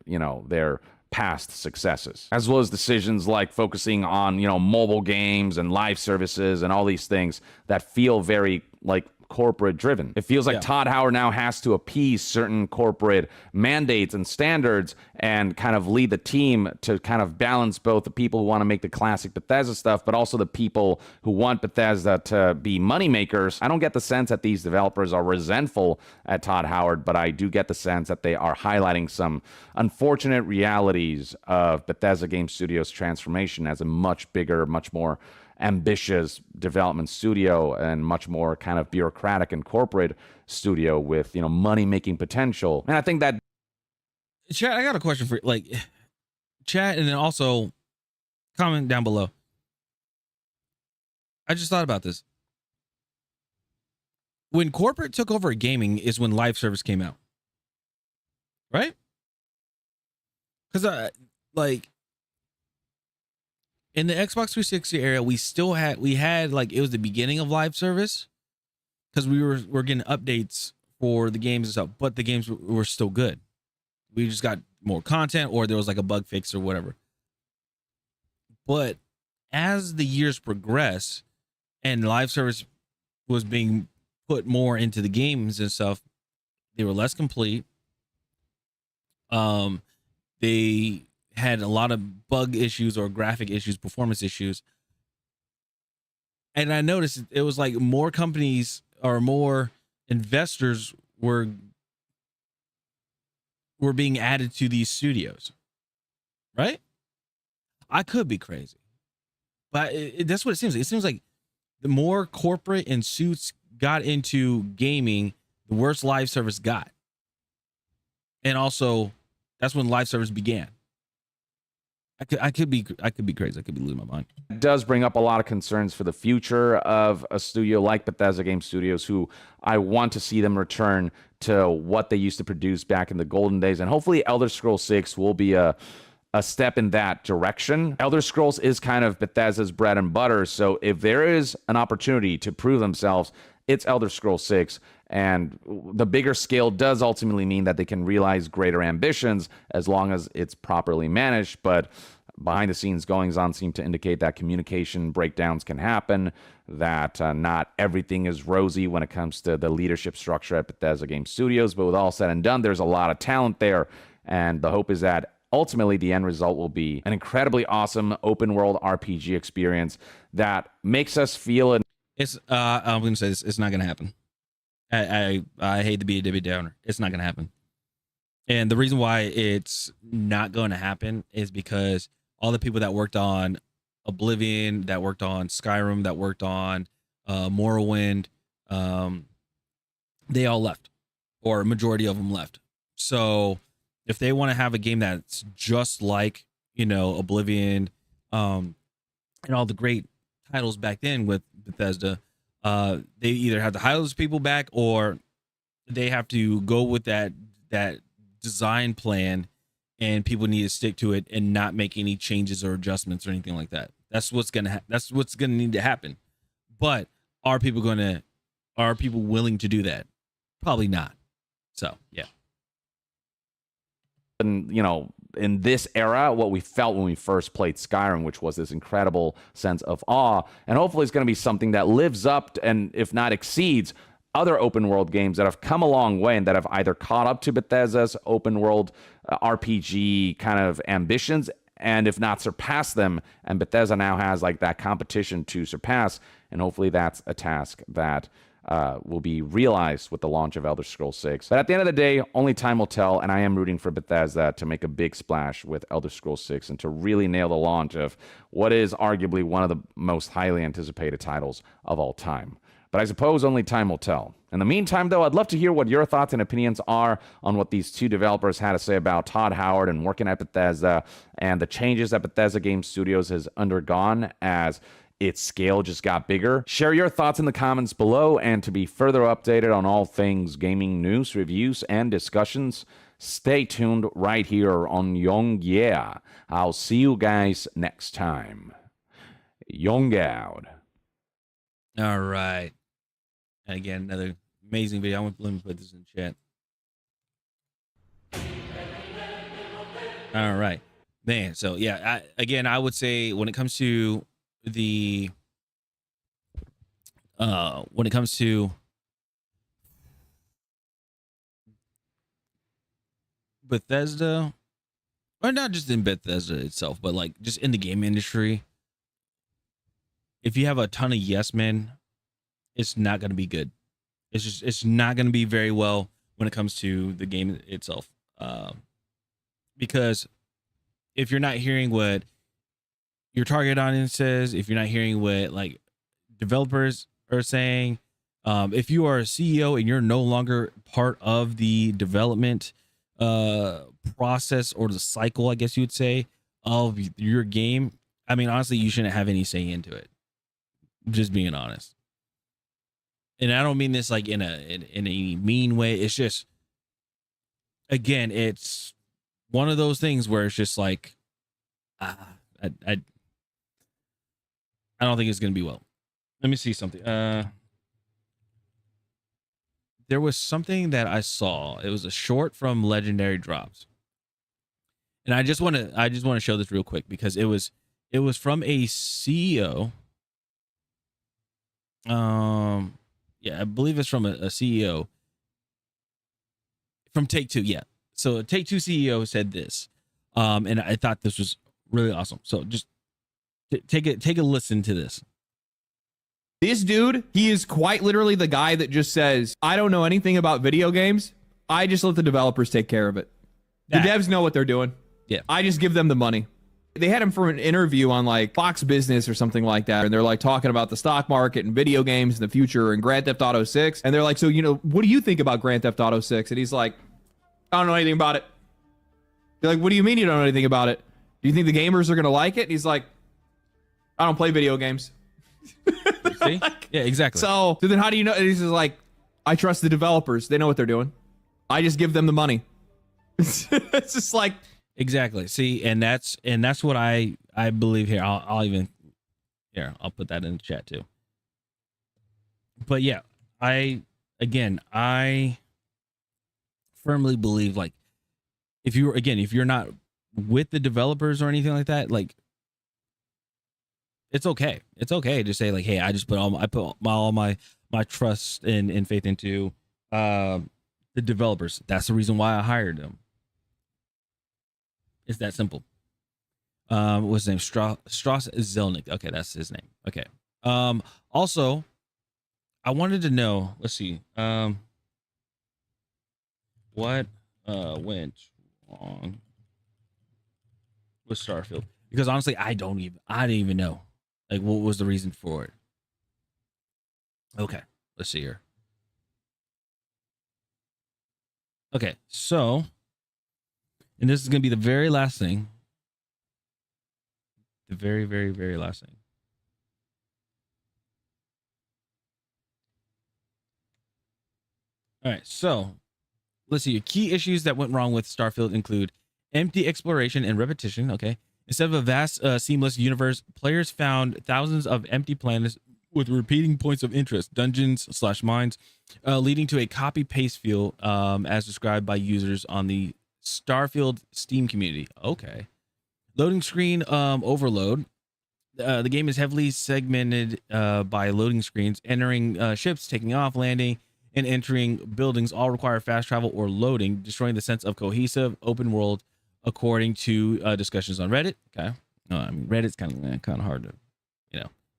S2: their past successes, as well as decisions like focusing on, mobile games and live services and all these things that feel very like corporate driven. It feels like Todd Howard now has to appease certain corporate mandates and standards and kind of lead the team to kind of balance both the people who want to make the classic Bethesda stuff, but also the people who want Bethesda to be moneymakers. I don't get the sense that these developers are resentful at Todd Howard, but I do get the sense that they are highlighting some unfortunate realities of Bethesda Game Studios' transformation as a much bigger, much more ambitious development studio and much more kind of bureaucratic and corporate studio with, money-making potential. And I think that...
S1: Chat, I got a question for like chat, and then also comment down below. I just thought about this. When corporate took over gaming is when live service came out, right? Because like in the Xbox 360 era, we had like, it was the beginning of live service because we're getting updates for the games and stuff, but the games were still good. We just got more content, or there was like a bug fix or whatever. But as the years progress and live service was being put more into the games and stuff, they were less complete. They had a lot of bug issues or graphic issues, performance issues. And I noticed it was like more companies or more investors were being added to these studios, right? I could be crazy, but that's what it seems like. It seems like the more corporate and suits got into gaming, the worse live service got. And also, that's when live service began. I could be crazy. I could be losing my mind.
S2: It does bring up a lot of concerns for the future of a studio like Bethesda Game Studios, who I want to see them return to what they used to produce back in the golden days. And hopefully Elder Scrolls 6 will be a step in that direction. Elder Scrolls is kind of Bethesda's bread and butter. So if there is an opportunity to prove themselves, it's Elder Scrolls 6. And the bigger scale does ultimately mean that they can realize greater ambitions as long as it's properly managed. But behind the scenes goings on seem to indicate that communication breakdowns can happen, that not everything is rosy when it comes to the leadership structure at Bethesda Game Studios. But with all said and done, there's a lot of talent there. And the hope is that ultimately the end result will be an incredibly awesome open world RPG experience that makes us feel...
S1: It's I'm going to say this, it's not going to happen. I hate to be a Debbie Downer. It's not going to happen. And the reason why it's not going to happen is because all the people that worked on Oblivion, that worked on Skyrim, that worked on Morrowind, they all left, or a majority of them left. So if they want to have a game that's just like, Oblivion, and all the great titles back then with Bethesda, they either have to hire those people back, or they have to go with that design plan, and people need to stick to it and not make any changes or adjustments or anything like that. That's what's gonna need to happen. But are people willing to do that? Probably not. So yeah.
S2: And in this era, what we felt when we first played Skyrim, which was this incredible sense of awe, and hopefully it's going to be something that lives up and if not exceeds other open world games that have come a long way and that have either caught up to Bethesda's open world RPG kind of ambitions, and if not surpassed them. And Bethesda now has like that competition to surpass, and hopefully that's a task that will be realized with the launch of Elder Scrolls 6. But at the end of the day, only time will tell, and I am rooting for Bethesda to make a big splash with Elder Scrolls 6 and to really nail the launch of what is arguably one of the most highly anticipated titles of all time. but I suppose only time will tell. In the meantime, though, I'd love to hear what your thoughts and opinions are on what these two developers had to say about Todd Howard and working at Bethesda and the changes that Bethesda Game Studios has undergone as its scale just got bigger. Share your thoughts in the comments below, and to be further updated on all things gaming news, reviews, and discussions, stay tuned right here on Young Yeah. I'll see you guys next time. Young out.
S1: All right. And again, another amazing video. Let me put this in chat. All right, man. So yeah, I would say when it comes to the Bethesda, or not just in Bethesda itself, but like just in the game industry, if you have a ton of yes men, it's not going to be good. It's not going to be very well when it comes to the game itself. Because if you're not hearing what your target audience says, if you're not hearing what like developers are saying, if you are a CEO and you're no longer part of the development process or the cycle, I guess you would say, of your game, I mean, honestly, you shouldn't have any say into it. Just being honest. And I don't mean this like in a mean way. It's just, again, it's one of those things where it's just like, I don't think it's gonna be well. Let me see something. There was something that I saw. It was a short from Legendary Drops, and I just want to show this real quick because it was from a CEO. Yeah, I believe it's from a CEO from Take-Two. Yeah. So Take-Two CEO said this. And I thought this was really awesome. So just take a listen to this.
S4: This dude, he is quite literally the guy that just says, I don't know anything about video games. I just let the developers take care of it. The devs know what they're doing.
S1: Yeah.
S4: I just give them the money. They had him for an interview on like Fox Business or something like that. And they're like talking about the stock market and video games in the future and Grand Theft Auto 6. And they're like, so, what do you think about Grand Theft Auto 6? And he's like, I don't know anything about it. They're like, what do you mean you don't know anything about it? Do you think the gamers are going to like it? And he's like, I don't play video games.
S1: See? Yeah, exactly.
S4: So then how do you know? And he's just like, I trust the developers. They know what they're doing. I just give them the money. It's just like,
S1: exactly. See, and that's what I believe here. I'll put that in the chat too. But yeah, I firmly believe like if you're not with the developers or anything like that, like it's okay. It's okay to say like, hey, I put all my trust and faith into the developers. That's the reason why I hired them. It's that simple. What's his name? Strauss Zelnick. Okay, that's his name. Okay. Also, I wanted to know, let's see. What went wrong with Starfield? Because honestly, I didn't even know. Like, what was the reason for it? Okay, let's see here. Okay, so, and this is going to be the very last thing. The very, very, very last thing. All right, so let's see. Key issues that went wrong with Starfield include empty exploration and repetition. Okay. Instead of a vast, seamless universe, players found thousands of empty planets with repeating points of interest, dungeons/mines, leading to a copy-paste feel, as described by users on the Starfield Steam community. Okay. Loading screen overload. The game is heavily segmented by loading screens. Entering ships, taking off, landing, and entering buildings all require fast travel or loading, destroying the sense of cohesive open world, according to discussions on Reddit. Okay. I mean, Reddit's kind of hard to,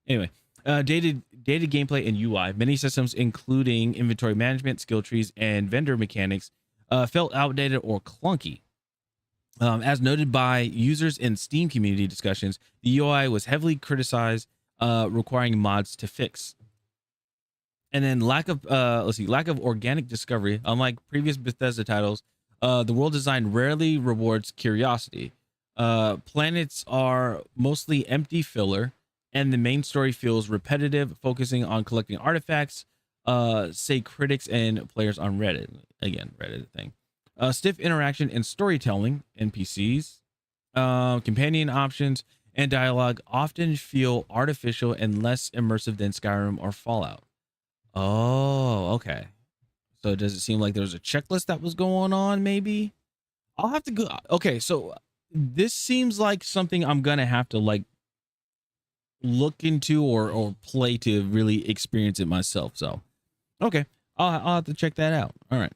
S1: Anyway, dated gameplay and UI. Many systems, including inventory management, skill trees, and vendor mechanics, felt outdated or clunky. As noted by users in Steam community discussions, the UI was heavily criticized, requiring mods to fix. And then lack of organic discovery. Unlike previous Bethesda titles, the world design rarely rewards curiosity. Planets are mostly empty filler, and the main story feels repetitive, focusing on collecting artifacts, say critics and players on Reddit. Again, Reddit thing. Stiff interaction and storytelling, NPCs, companion options, and dialogue often feel artificial and less immersive than Skyrim or Fallout. Oh, okay. So does it seem like there's a checklist that was going on? Maybe I'll have to go. Okay, so this seems like something I'm gonna have to like look into or play to really experience it myself. So okay, I'll have to check that out. All right.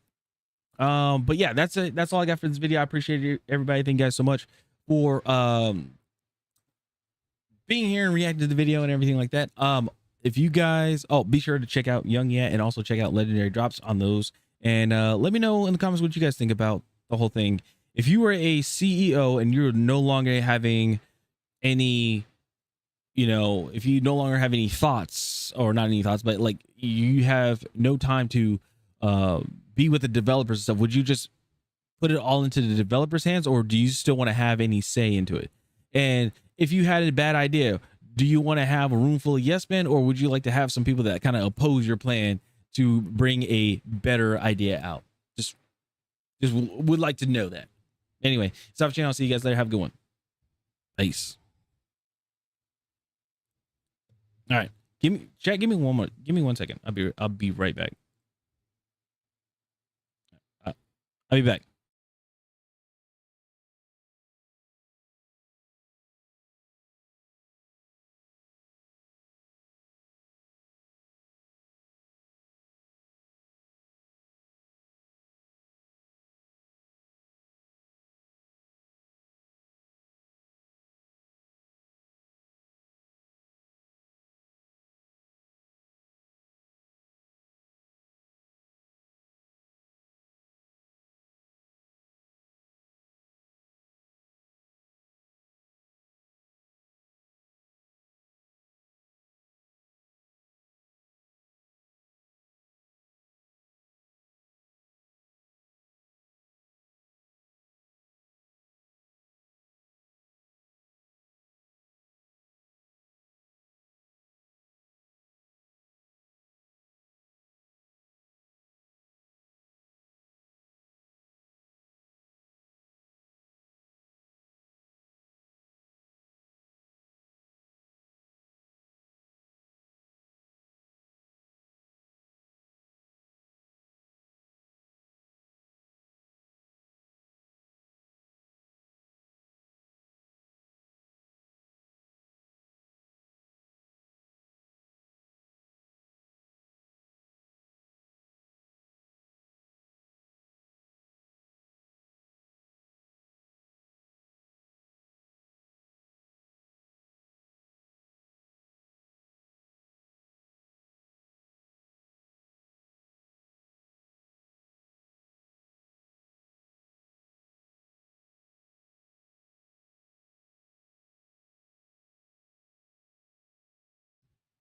S1: But yeah, that's it. That's all I got for this video. I appreciate it, everybody. Thank you guys so much for being here and reacting to the video and everything like that. If you guys, be sure to check out Young Yet and also check out Legendary Drops on those. And let me know in the comments what you guys think about the whole thing. If you were a CEO and you're no longer having any, if you no longer have any thoughts, or not any thoughts, but like you have no time to be with the developers and stuff, would you just put it all into the developers' hands, or do you still want to have any say into it? And if you had a bad idea, do you want to have a room full of yes men, or would you like to have some people that kind of oppose your plan to bring a better idea out? Just would like to know that. Anyway, stop channel. I'll see you guys later. Have a good one. Peace. All right. Give me one more. Give me 1 second. I'll be right back. I'll be back.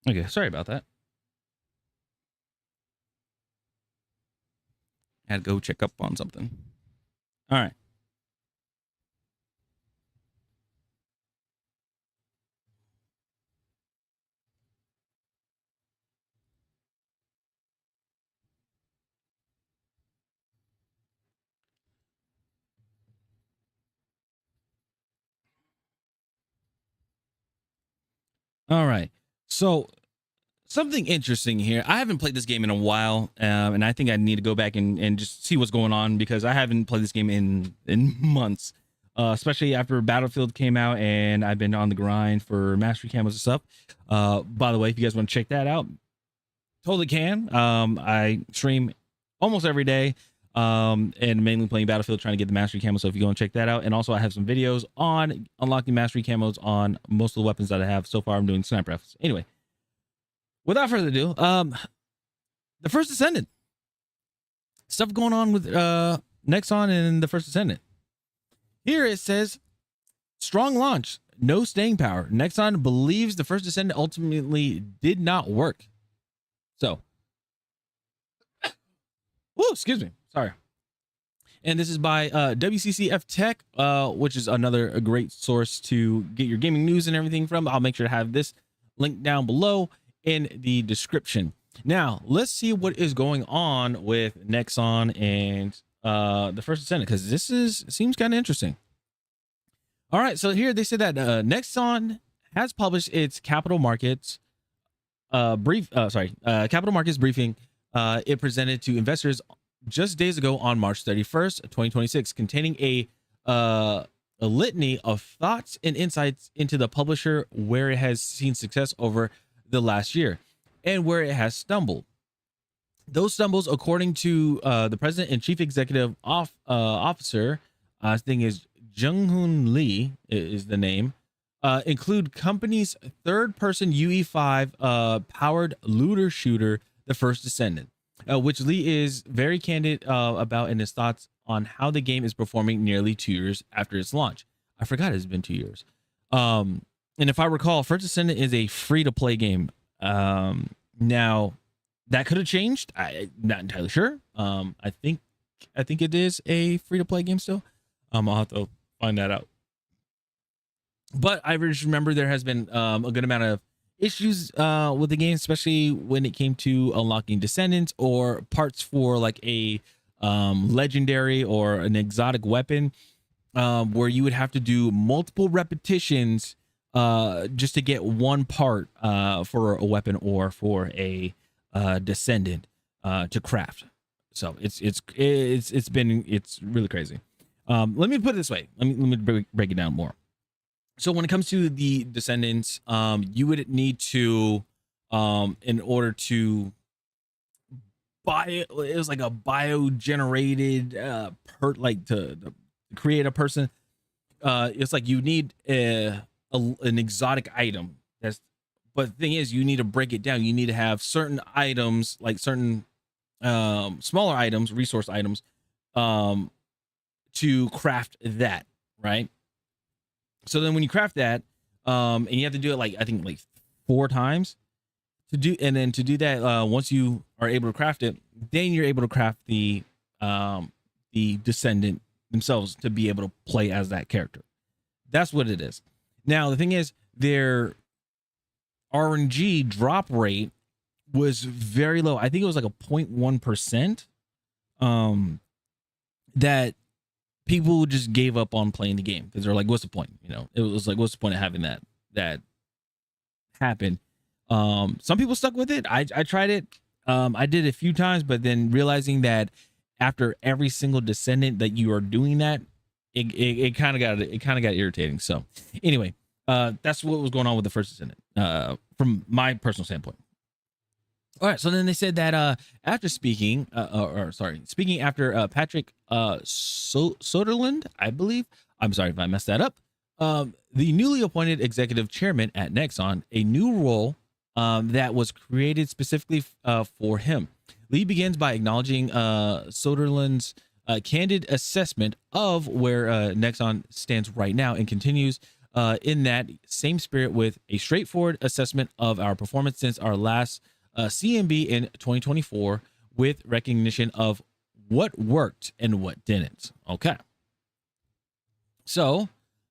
S1: Okay, sorry about that. Had to go check up on something. All right. All right. So something interesting here. I haven't played this game in a while, and I think I need to go back and just see what's going on, because I haven't played this game in months, especially after Battlefield came out, and I've been on the grind for mastery camos and stuff. By the way, if you guys want to check that out, totally can. I stream almost every day, and mainly playing Battlefield, trying to get the mastery camo. So if you go and check that out, and also I have some videos on unlocking mastery camos on most of the weapons that I have so far. I'm doing sniper rifles. Anyway, without further ado, the First Descendant stuff going on with Nexon and the First Descendant. Here it says, strong launch, no staying power. Nexon believes the First Descendant ultimately did not work. So Oh, excuse me. Sorry. And this is by WCCF Tech, which is another a great source to get your gaming news and everything from. I'll make sure to have this link down below in the description. Now, let's see what is going on with Nexon and the First Descendant, because this seems kind of interesting. All right, so here they said that Nexon has published its capital markets capital markets briefing it presented to investors just days ago on March 31st, 2026, containing a litany of thoughts and insights into the publisher, where it has seen success over the last year and where it has stumbled. Those stumbles, according to the president and chief executive officer, I think is Jung-Hoon Lee is the name, include company's third-person UE5 powered looter shooter, The First Descendant, which Lee is very candid about in his thoughts on how the game is performing nearly 2 years after its launch. I forgot it's been 2 years. And if I recall, First Descendant is a free-to-play game. Now, that could have changed. I'm not entirely sure. I think it is a free-to-play game still. I'll have to find that out. But I just remember there has been a good amount of issues with the game, especially when it came to unlocking Descendants or parts for like a legendary or an exotic weapon, where you would have to do multiple repetitions just to get one part for a weapon or for a Descendant to craft. So it's really crazy. Let me put it this way. Let me break it down more. So when it comes to the Descendants, you would need to, in order to buy it was like a bio-generated to create a person. It's like you need an exotic item. But the thing is, you need to break it down. You need to have certain items, like certain smaller items, resource items, to craft that, right? So then when you craft that, and you have to do it like, I think like 4 times to do that, once you are able to craft it, then you're able to craft the Descendant themselves to be able to play as that character. That's what it is. Now, the thing is, their RNG drop rate was very low. I think it was like a 0.1%, that people just gave up on playing the game because they're like, what's the point? You know, it was like, what's the point of having that happen? Some people stuck with it. I tried it. I did it a few times, but then realizing that after every single Descendant that you are doing that, it kind of got irritating. So anyway, that's what was going on with the First Descendant, from my personal standpoint. All right, so then they said that after speaking after Patrick Soderlund, I believe. I'm sorry if I messed that up. The newly appointed executive chairman at Nexon, a new role that was created specifically for him. Lee begins by acknowledging Soderlund's candid assessment of where Nexon stands right now, and continues in that same spirit with a straightforward assessment of our performance since our last CMB in 2024, with recognition of what worked and what didn't. Okay. So,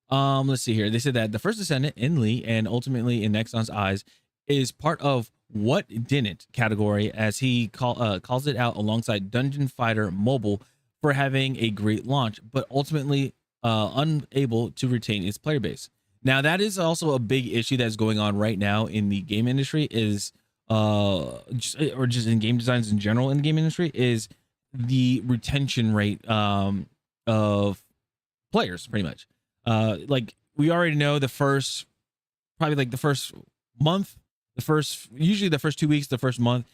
S1: let's see here. They said that the First Descendant in Lee, and ultimately in Nexon's eyes, is part of what didn't category, as he calls it out, alongside Dungeon Fighter Mobile, for having a great launch, but ultimately unable to retain its player base. Now, that is also a big issue that's going on right now in the game industry, is just in game designs in general in the game industry, is the retention rate of players, pretty much. Like, we already know the first month, usually the first 2 weeks, the first month,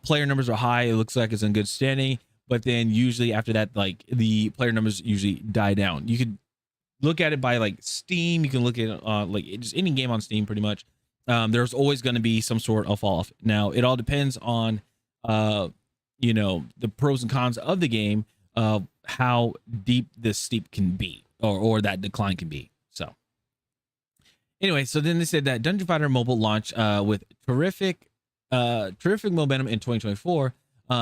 S1: player numbers are high. It looks like it's in good standing, but then usually after that, like, the player numbers usually die down. You could look at it by like Steam. You can look at like just any game on Steam, pretty much. There's always going to be some sort of fall off. Now, it all depends on, the pros and cons of the game, how deep this steep can be, or that decline can be. So anyway, so then they said that Dungeon Fighter Mobile launched with terrific momentum in 2024,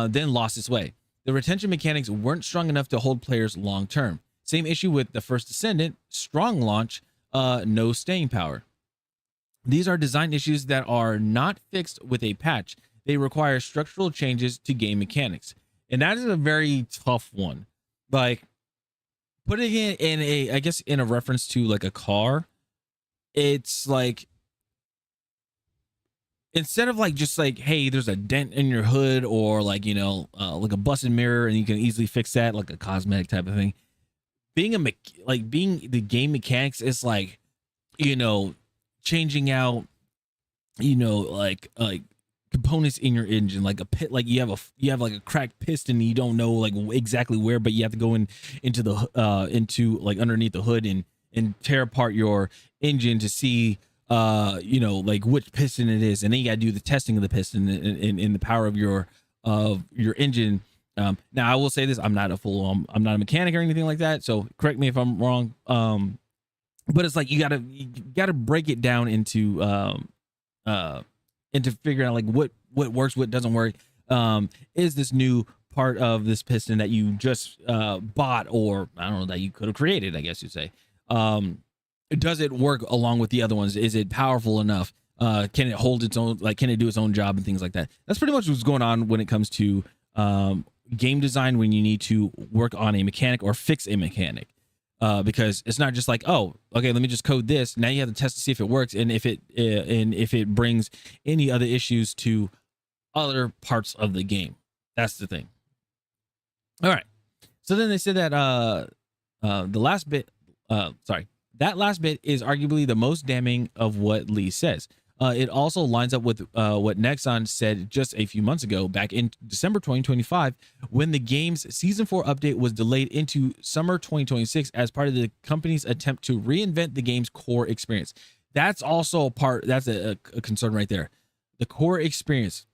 S1: then lost its way. the retention mechanics weren't strong enough to hold players long term. Same issue with the first Descendant, strong launch, no staying power. These are design issues that are not fixed with a patch. They require structural changes to game mechanics. And that is a very tough one. Like, putting it in a, I guess, in a reference to like a car, it's like, instead of like just like, hey, there's a dent in your hood, or like, you know, like a busted mirror and you can easily fix that, like a cosmetic type of thing. Being the game mechanics is like, you know, changing out, you know, like components in your engine, like a pit, like you have like a cracked piston and you don't know like exactly where, but you have to go into the into like underneath the hood and tear apart your engine to see you know, like which piston it is, and then you got to do the testing of the piston in the power of your engine. Now I will say this, I'm not a mechanic or anything like that, so correct me if I'm wrong. But it's like you gotta break it down into figuring out like what works, what doesn't work. Is this new part of this piston that you just bought, or I don't know, that you could have created, I guess you'd say. Does it work along with the other ones? Is it powerful enough? Can it hold its own, like can it do its own job and things like that? That's pretty much what's going on when it comes to game design, when you need to work on a mechanic or fix a mechanic. Because it's not just like, oh, okay, let me just code this. Now you have to test to see if it works and if it brings any other issues to other parts of the game. That's the thing. All right. So then they said that the last bit, that last bit is arguably the most damning of what Lee says. It also lines up with what Nexon said just a few months ago, back in December 2025, when the game's Season 4 update was delayed into summer 2026 as part of the company's attempt to reinvent the game's core experience. That's also that's a concern right there. The core experience.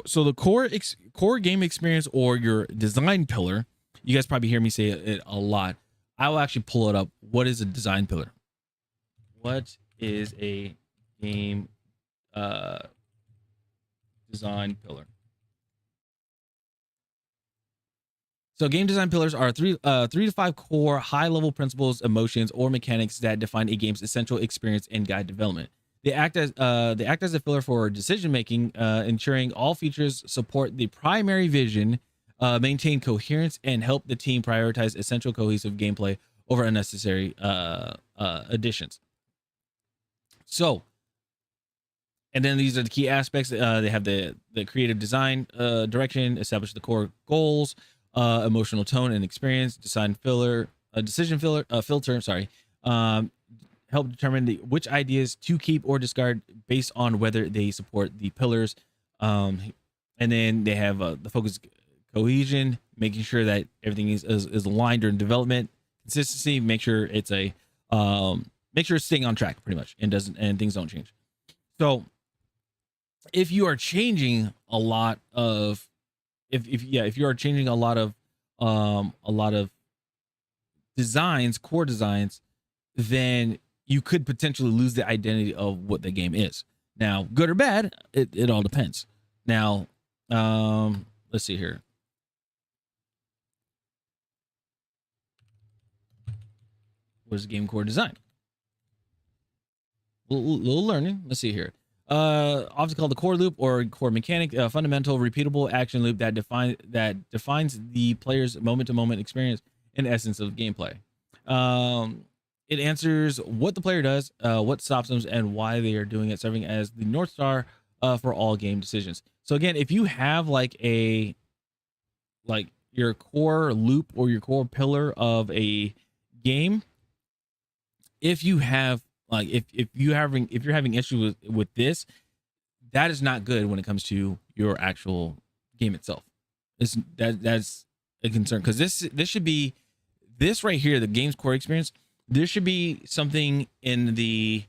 S1: So the core game experience, or your design pillar, you guys probably hear me say it a lot. I will actually pull it up. What is a design pillar? What is a game design pillar? So game design pillars are three to five core high-level principles, emotions, or mechanics that define a game's essential experience and guide development. They act as a pillar for decision making, ensuring all features support the primary vision, maintain coherence, and help the team prioritize essential cohesive gameplay over unnecessary additions. So, and then these are the key aspects. They have the creative design direction, establish the core goals, emotional tone and experience, decision filter. Help determine which ideas to keep or discard based on whether they support the pillars. And then they have the focus, cohesion, making sure that everything is aligned during development. Consistency, make sure it's staying on track pretty much, and things don't change. So if you are changing a lot of if you are changing a lot of designs, core designs, then you could potentially lose the identity of what the game is. Now, good or bad, it all depends. Now, let's see here. What is game core design? Little learning. Let's see here. Often called the core loop or core mechanic, a fundamental, repeatable action loop that defines the player's moment-to-moment experience and essence of gameplay. It answers what the player does, what stops them, and why they are doing it, serving as the North Star for all game decisions. So again, if you have like your core loop or your core pillar of a game, if you have if you're having issue with this, that is not good when it comes to your actual game itself. That's a concern, because this should be, this right here, the game's core experience. There should be something in the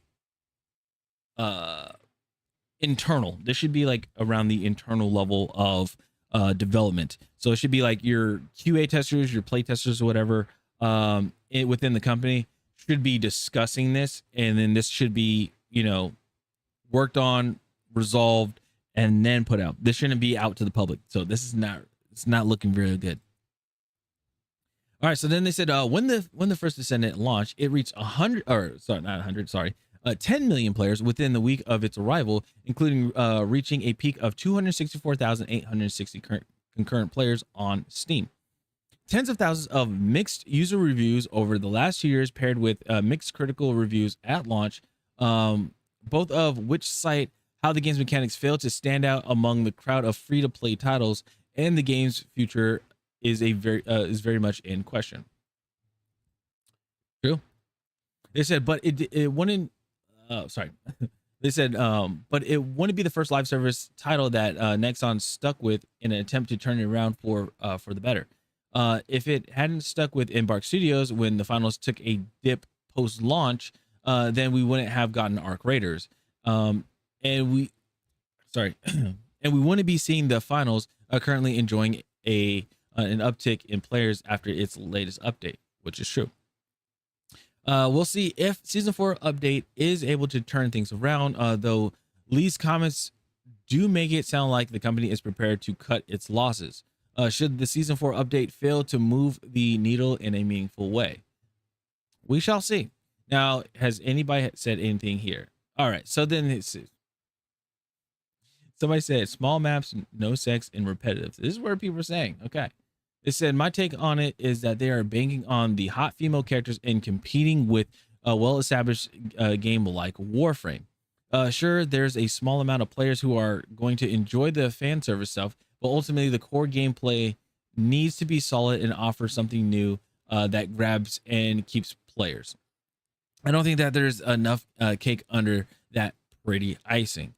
S1: internal. This should be like around the internal level of development. So it should be like your QA testers, your play testers, or whatever, within the company should be discussing this, and then this should be, worked on, resolved, and then put out. This shouldn't be out to the public. So this is not it's not looking very good. All right, so then they said when the first Descendant launched, it reached 100, or sorry, not 100, sorry, 10 million players within the week of its arrival, including reaching a peak of 264,860 concurrent players on Steam. Tens of thousands of mixed user reviews over the last 2 years, paired with mixed critical reviews at launch, both of which cite how the game's mechanics failed to stand out among the crowd of free-to-play titles, and the game's future is very much in question. True. They said, but it wouldn't. Sorry. They said, but it wouldn't be the first live service title that Nexon stuck with in an attempt to turn it around for the better. If it hadn't stuck with Embark Studios when the finals took a dip post-launch, then we wouldn't have gotten Arc Raiders, and we wouldn't be seeing the finals currently enjoying an uptick in players after its latest update, which is true. We'll see if Season 4 update is able to turn things around, though Lee's comments do make it sound like the company is prepared to cut its losses. Should the Season 4 update fail to move the needle in a meaningful way? We shall see. Now, has anybody said anything here? All right, so then somebody said small maps, no sex, and repetitive. This is what people are saying. Okay. It said, my take on it is that they are banking on the hot female characters and competing with a well-established game like Warframe. Sure, there's a small amount of players who are going to enjoy the fan service stuff, but ultimately the core gameplay needs to be solid and offer something new that grabs and keeps players. I don't think that there's enough cake under that pretty icing.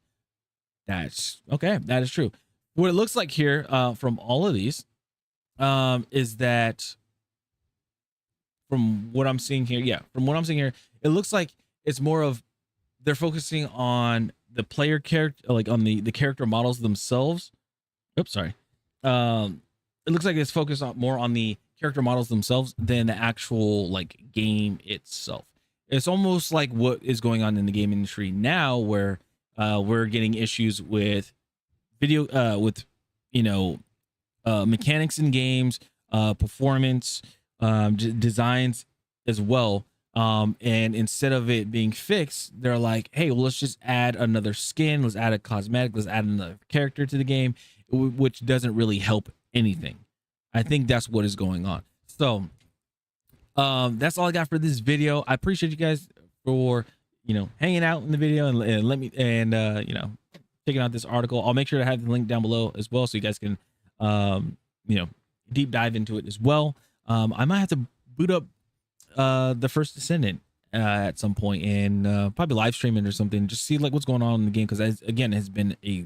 S1: That's okay. That is true. What it looks like here from all of these is that from what I'm seeing here, it looks like it's more of they're focusing on the player character, like on the character models themselves. Oops, sorry. It looks like it's focused on more on the character models themselves than the actual like game itself. It's almost like what is going on in the game industry now, where we're getting issues with mechanics in games, performance, designs as well. And instead of it being fixed, they're like, hey, well, let's just add another skin, let's add a cosmetic, let's add another character to the game, which doesn't really help anything. I think that's what is going on. So that's all I got for this video. I appreciate you guys for hanging out in the video and let me checking out this article. I'll make sure to have the link down below as well, so you guys can deep dive into it as well. I might have to boot up the first Descendant at some point and probably live stream it or something, just see like what's going on in the game, because again, it has been a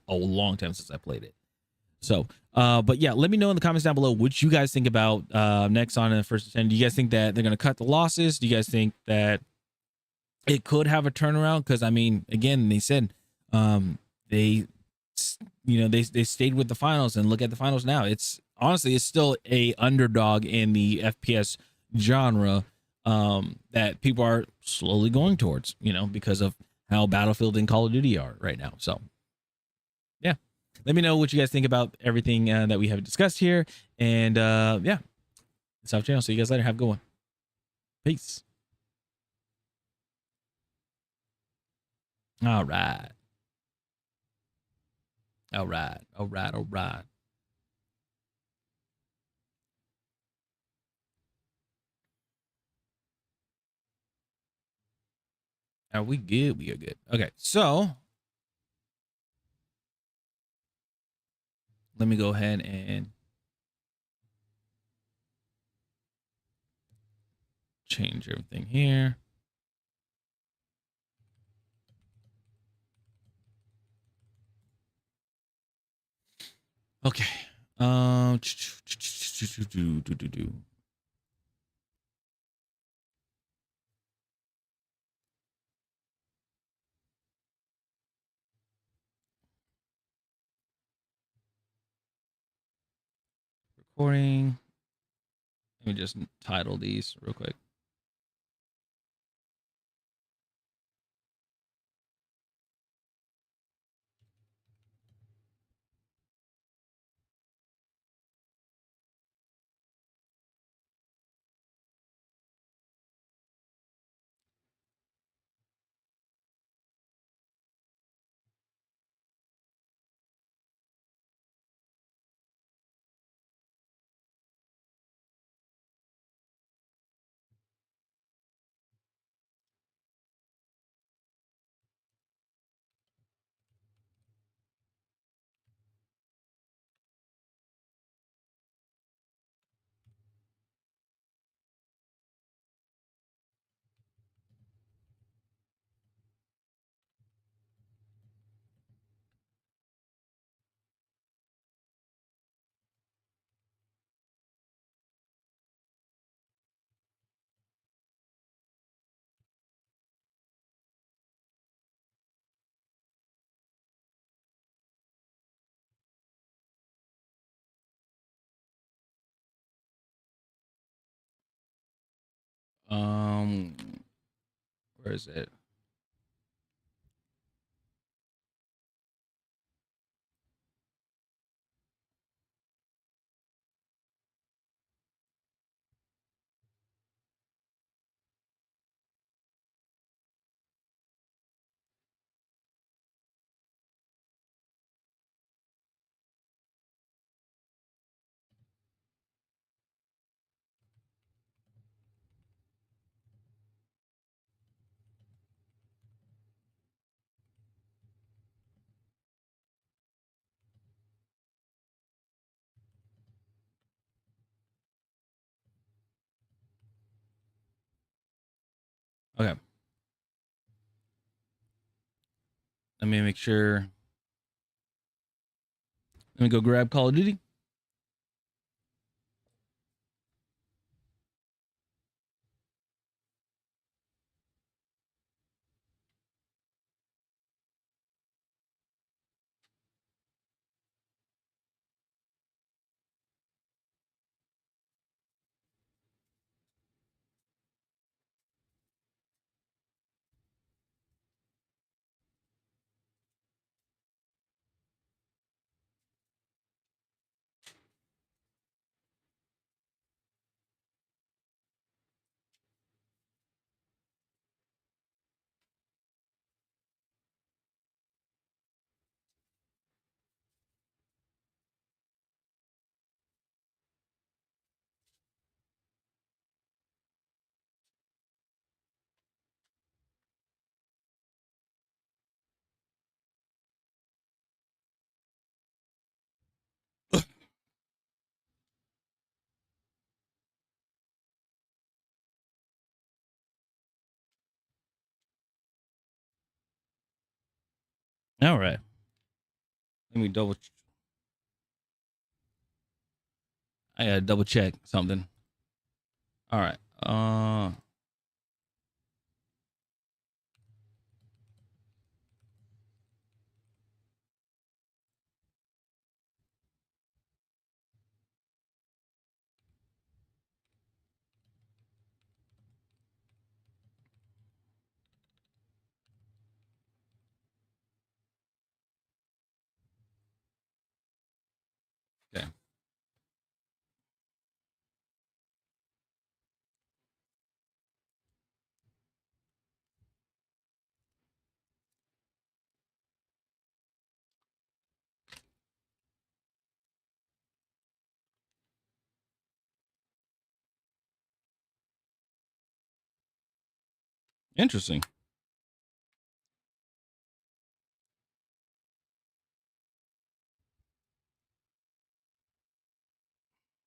S1: long time since I played it. So but yeah, let me know in the comments down below what you guys think about Nexon and the first Descendant. Do you guys think that they're going to cut the losses? Do you guys think that it could have a turnaround? Because I mean, again, they said they stayed with the finals, and look at the finals now. It's still a underdog in the FPS genre that people are slowly going towards, because of how Battlefield and Call of Duty are right now. So yeah, let me know what you guys think about everything that we have discussed here. And yeah, it's our channel. See you guys later. Have a good one. Peace. All right. All right. Are we good? We are good. Okay, so let me go ahead and change everything here. Okay. Recording. Let me just title these real quick. Where is it? Okay. Let me make sure. Let me go grab Call of Duty. All right. Let me double. I gotta double check something. All right. Okay. Interesting.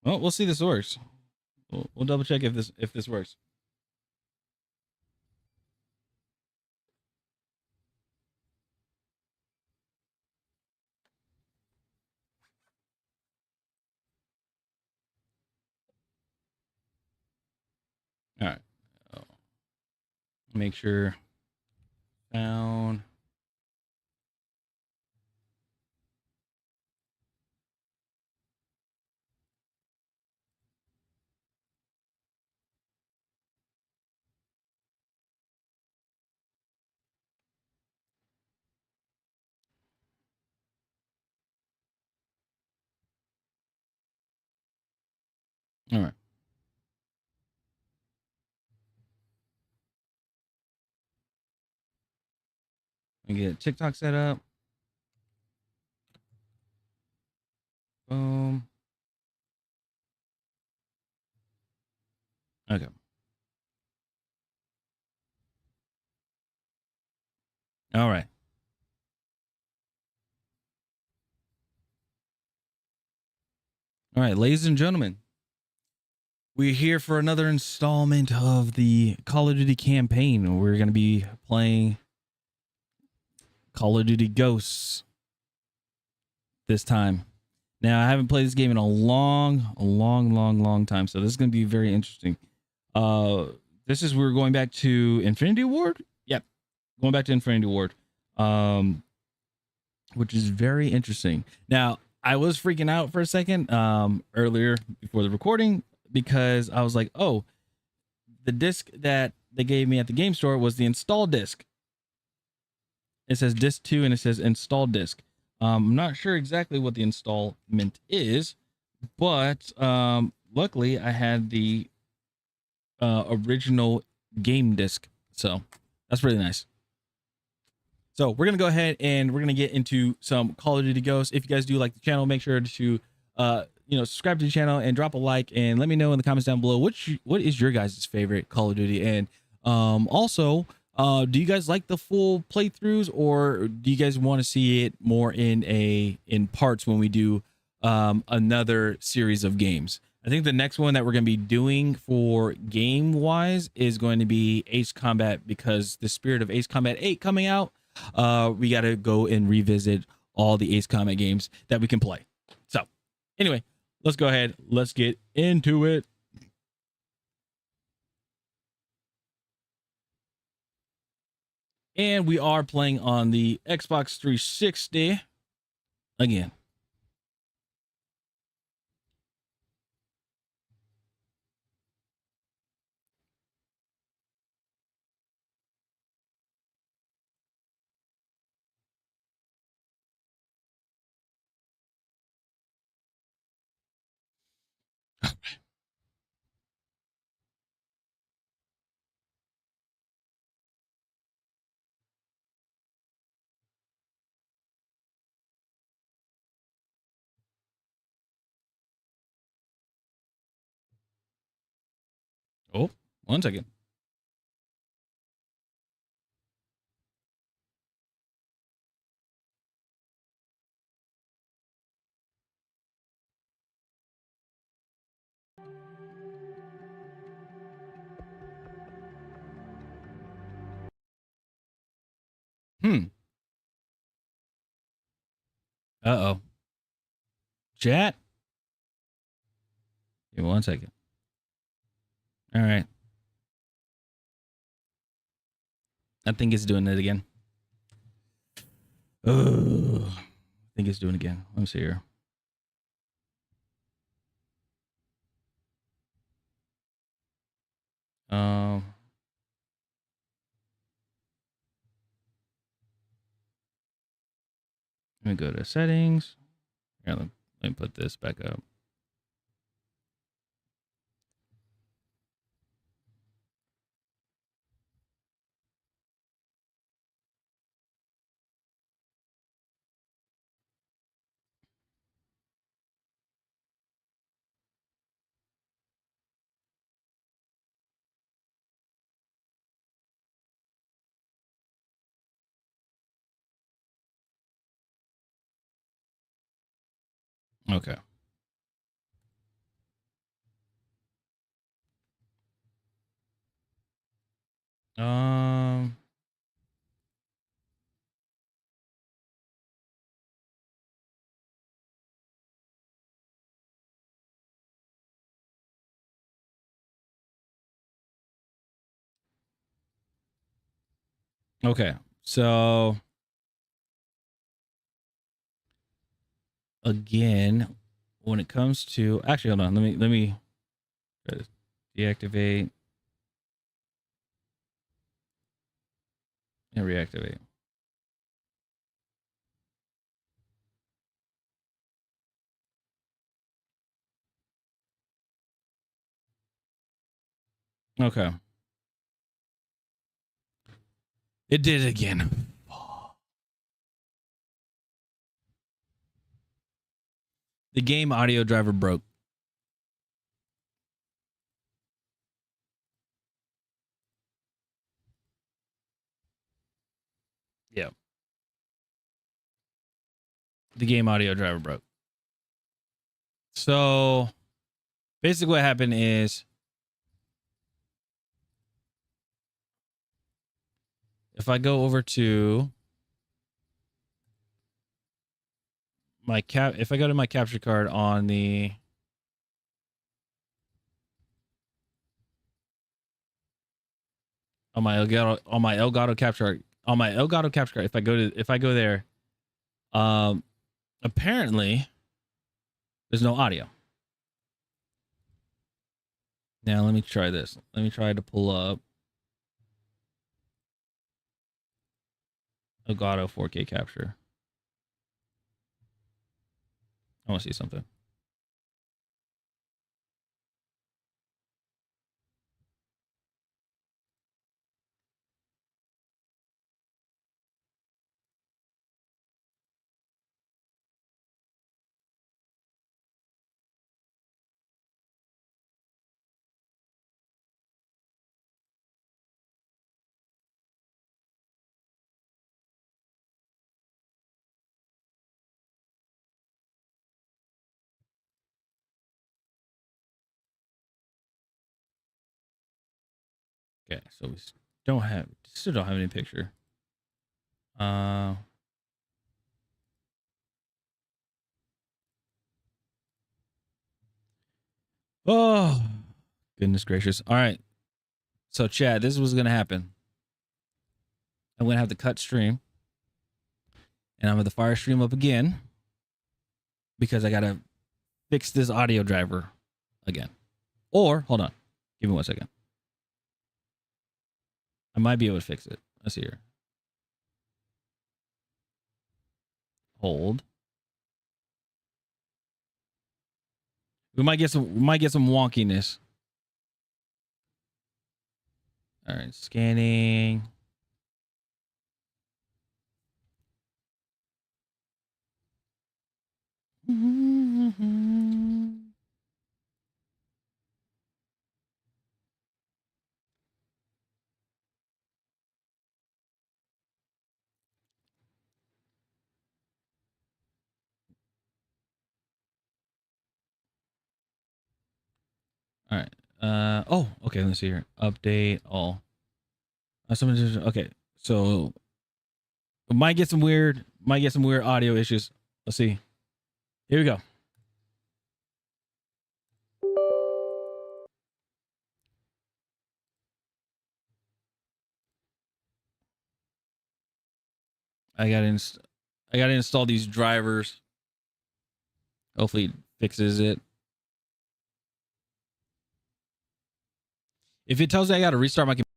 S1: Well, we'll see this works. We'll double check if this works. All right. Make sure. Down. All right. Let me get TikTok set up. Boom. Okay. All right. All right, ladies and gentlemen, we're here for another installment of the Call of Duty campaign. We're going to be playing Call of Duty Ghosts this time. Now, I haven't played this game in a long time, so this is going to be very interesting. We're going back to Infinity Ward. Yep, going back to Infinity Ward, which is very interesting. Now, I was freaking out for a second earlier before the recording because I was like, oh, the disc that they gave me at the game store was the install disc. It says disc 2 and it says install disc. I'm not sure exactly what the installment is, but luckily I had the original game disc, so that's really nice. So we're gonna go ahead and we're gonna get into some Call of Duty Ghosts. If you guys do like the channel, make sure to subscribe to the channel and drop a like, and let me know in the comments down below what is your guys' favorite Call of Duty. And also, do you guys like the full playthroughs, or do you guys want to see it more in parts when we do another series of games? I think the next one that we're going to be doing for game wise is going to be Ace Combat, because the Spirit of Ace Combat 8 coming out, we got to go and revisit all the Ace Combat games that we can play. So anyway, let's go ahead. Let's get into it. And we are playing on the Xbox 360 again. Oh, 1 second. Uh-oh. Chat. Give me 1 second. All right. I think it's doing it again. Oh, I think it's doing it again. Let me see here. Let me go to settings. Here, let me put this back up. Okay. Um, okay. So again, when it comes to, actually, hold on. Let me deactivate and reactivate. Okay. It did it again. The game audio driver broke. Yeah. The game audio driver broke. So basically what happened is, if I go over to my if I go to my capture card on the on my Elgato capture card, if I go there, apparently there's no audio. Now let me try this. Let me try to pull up Elgato 4K capture. I want to see something. Okay, so we still don't have any picture. Oh, goodness gracious. All right. So, Chad, this is what's going to happen. I'm going to have to cut stream. And I'm going to fire stream up again. Because I got to fix this audio driver again. Or, hold on. Give me 1 second. I might be able to fix it. Let's see here. Hold. We might get some wonkiness. All right, scanning. All right. Oh, okay. Let's see here. Update all. Okay. So might get some weird audio issues. Let's see. Here we go. I gotta install these drivers. Hopefully it fixes it. If it tells me I gotta restart my computer,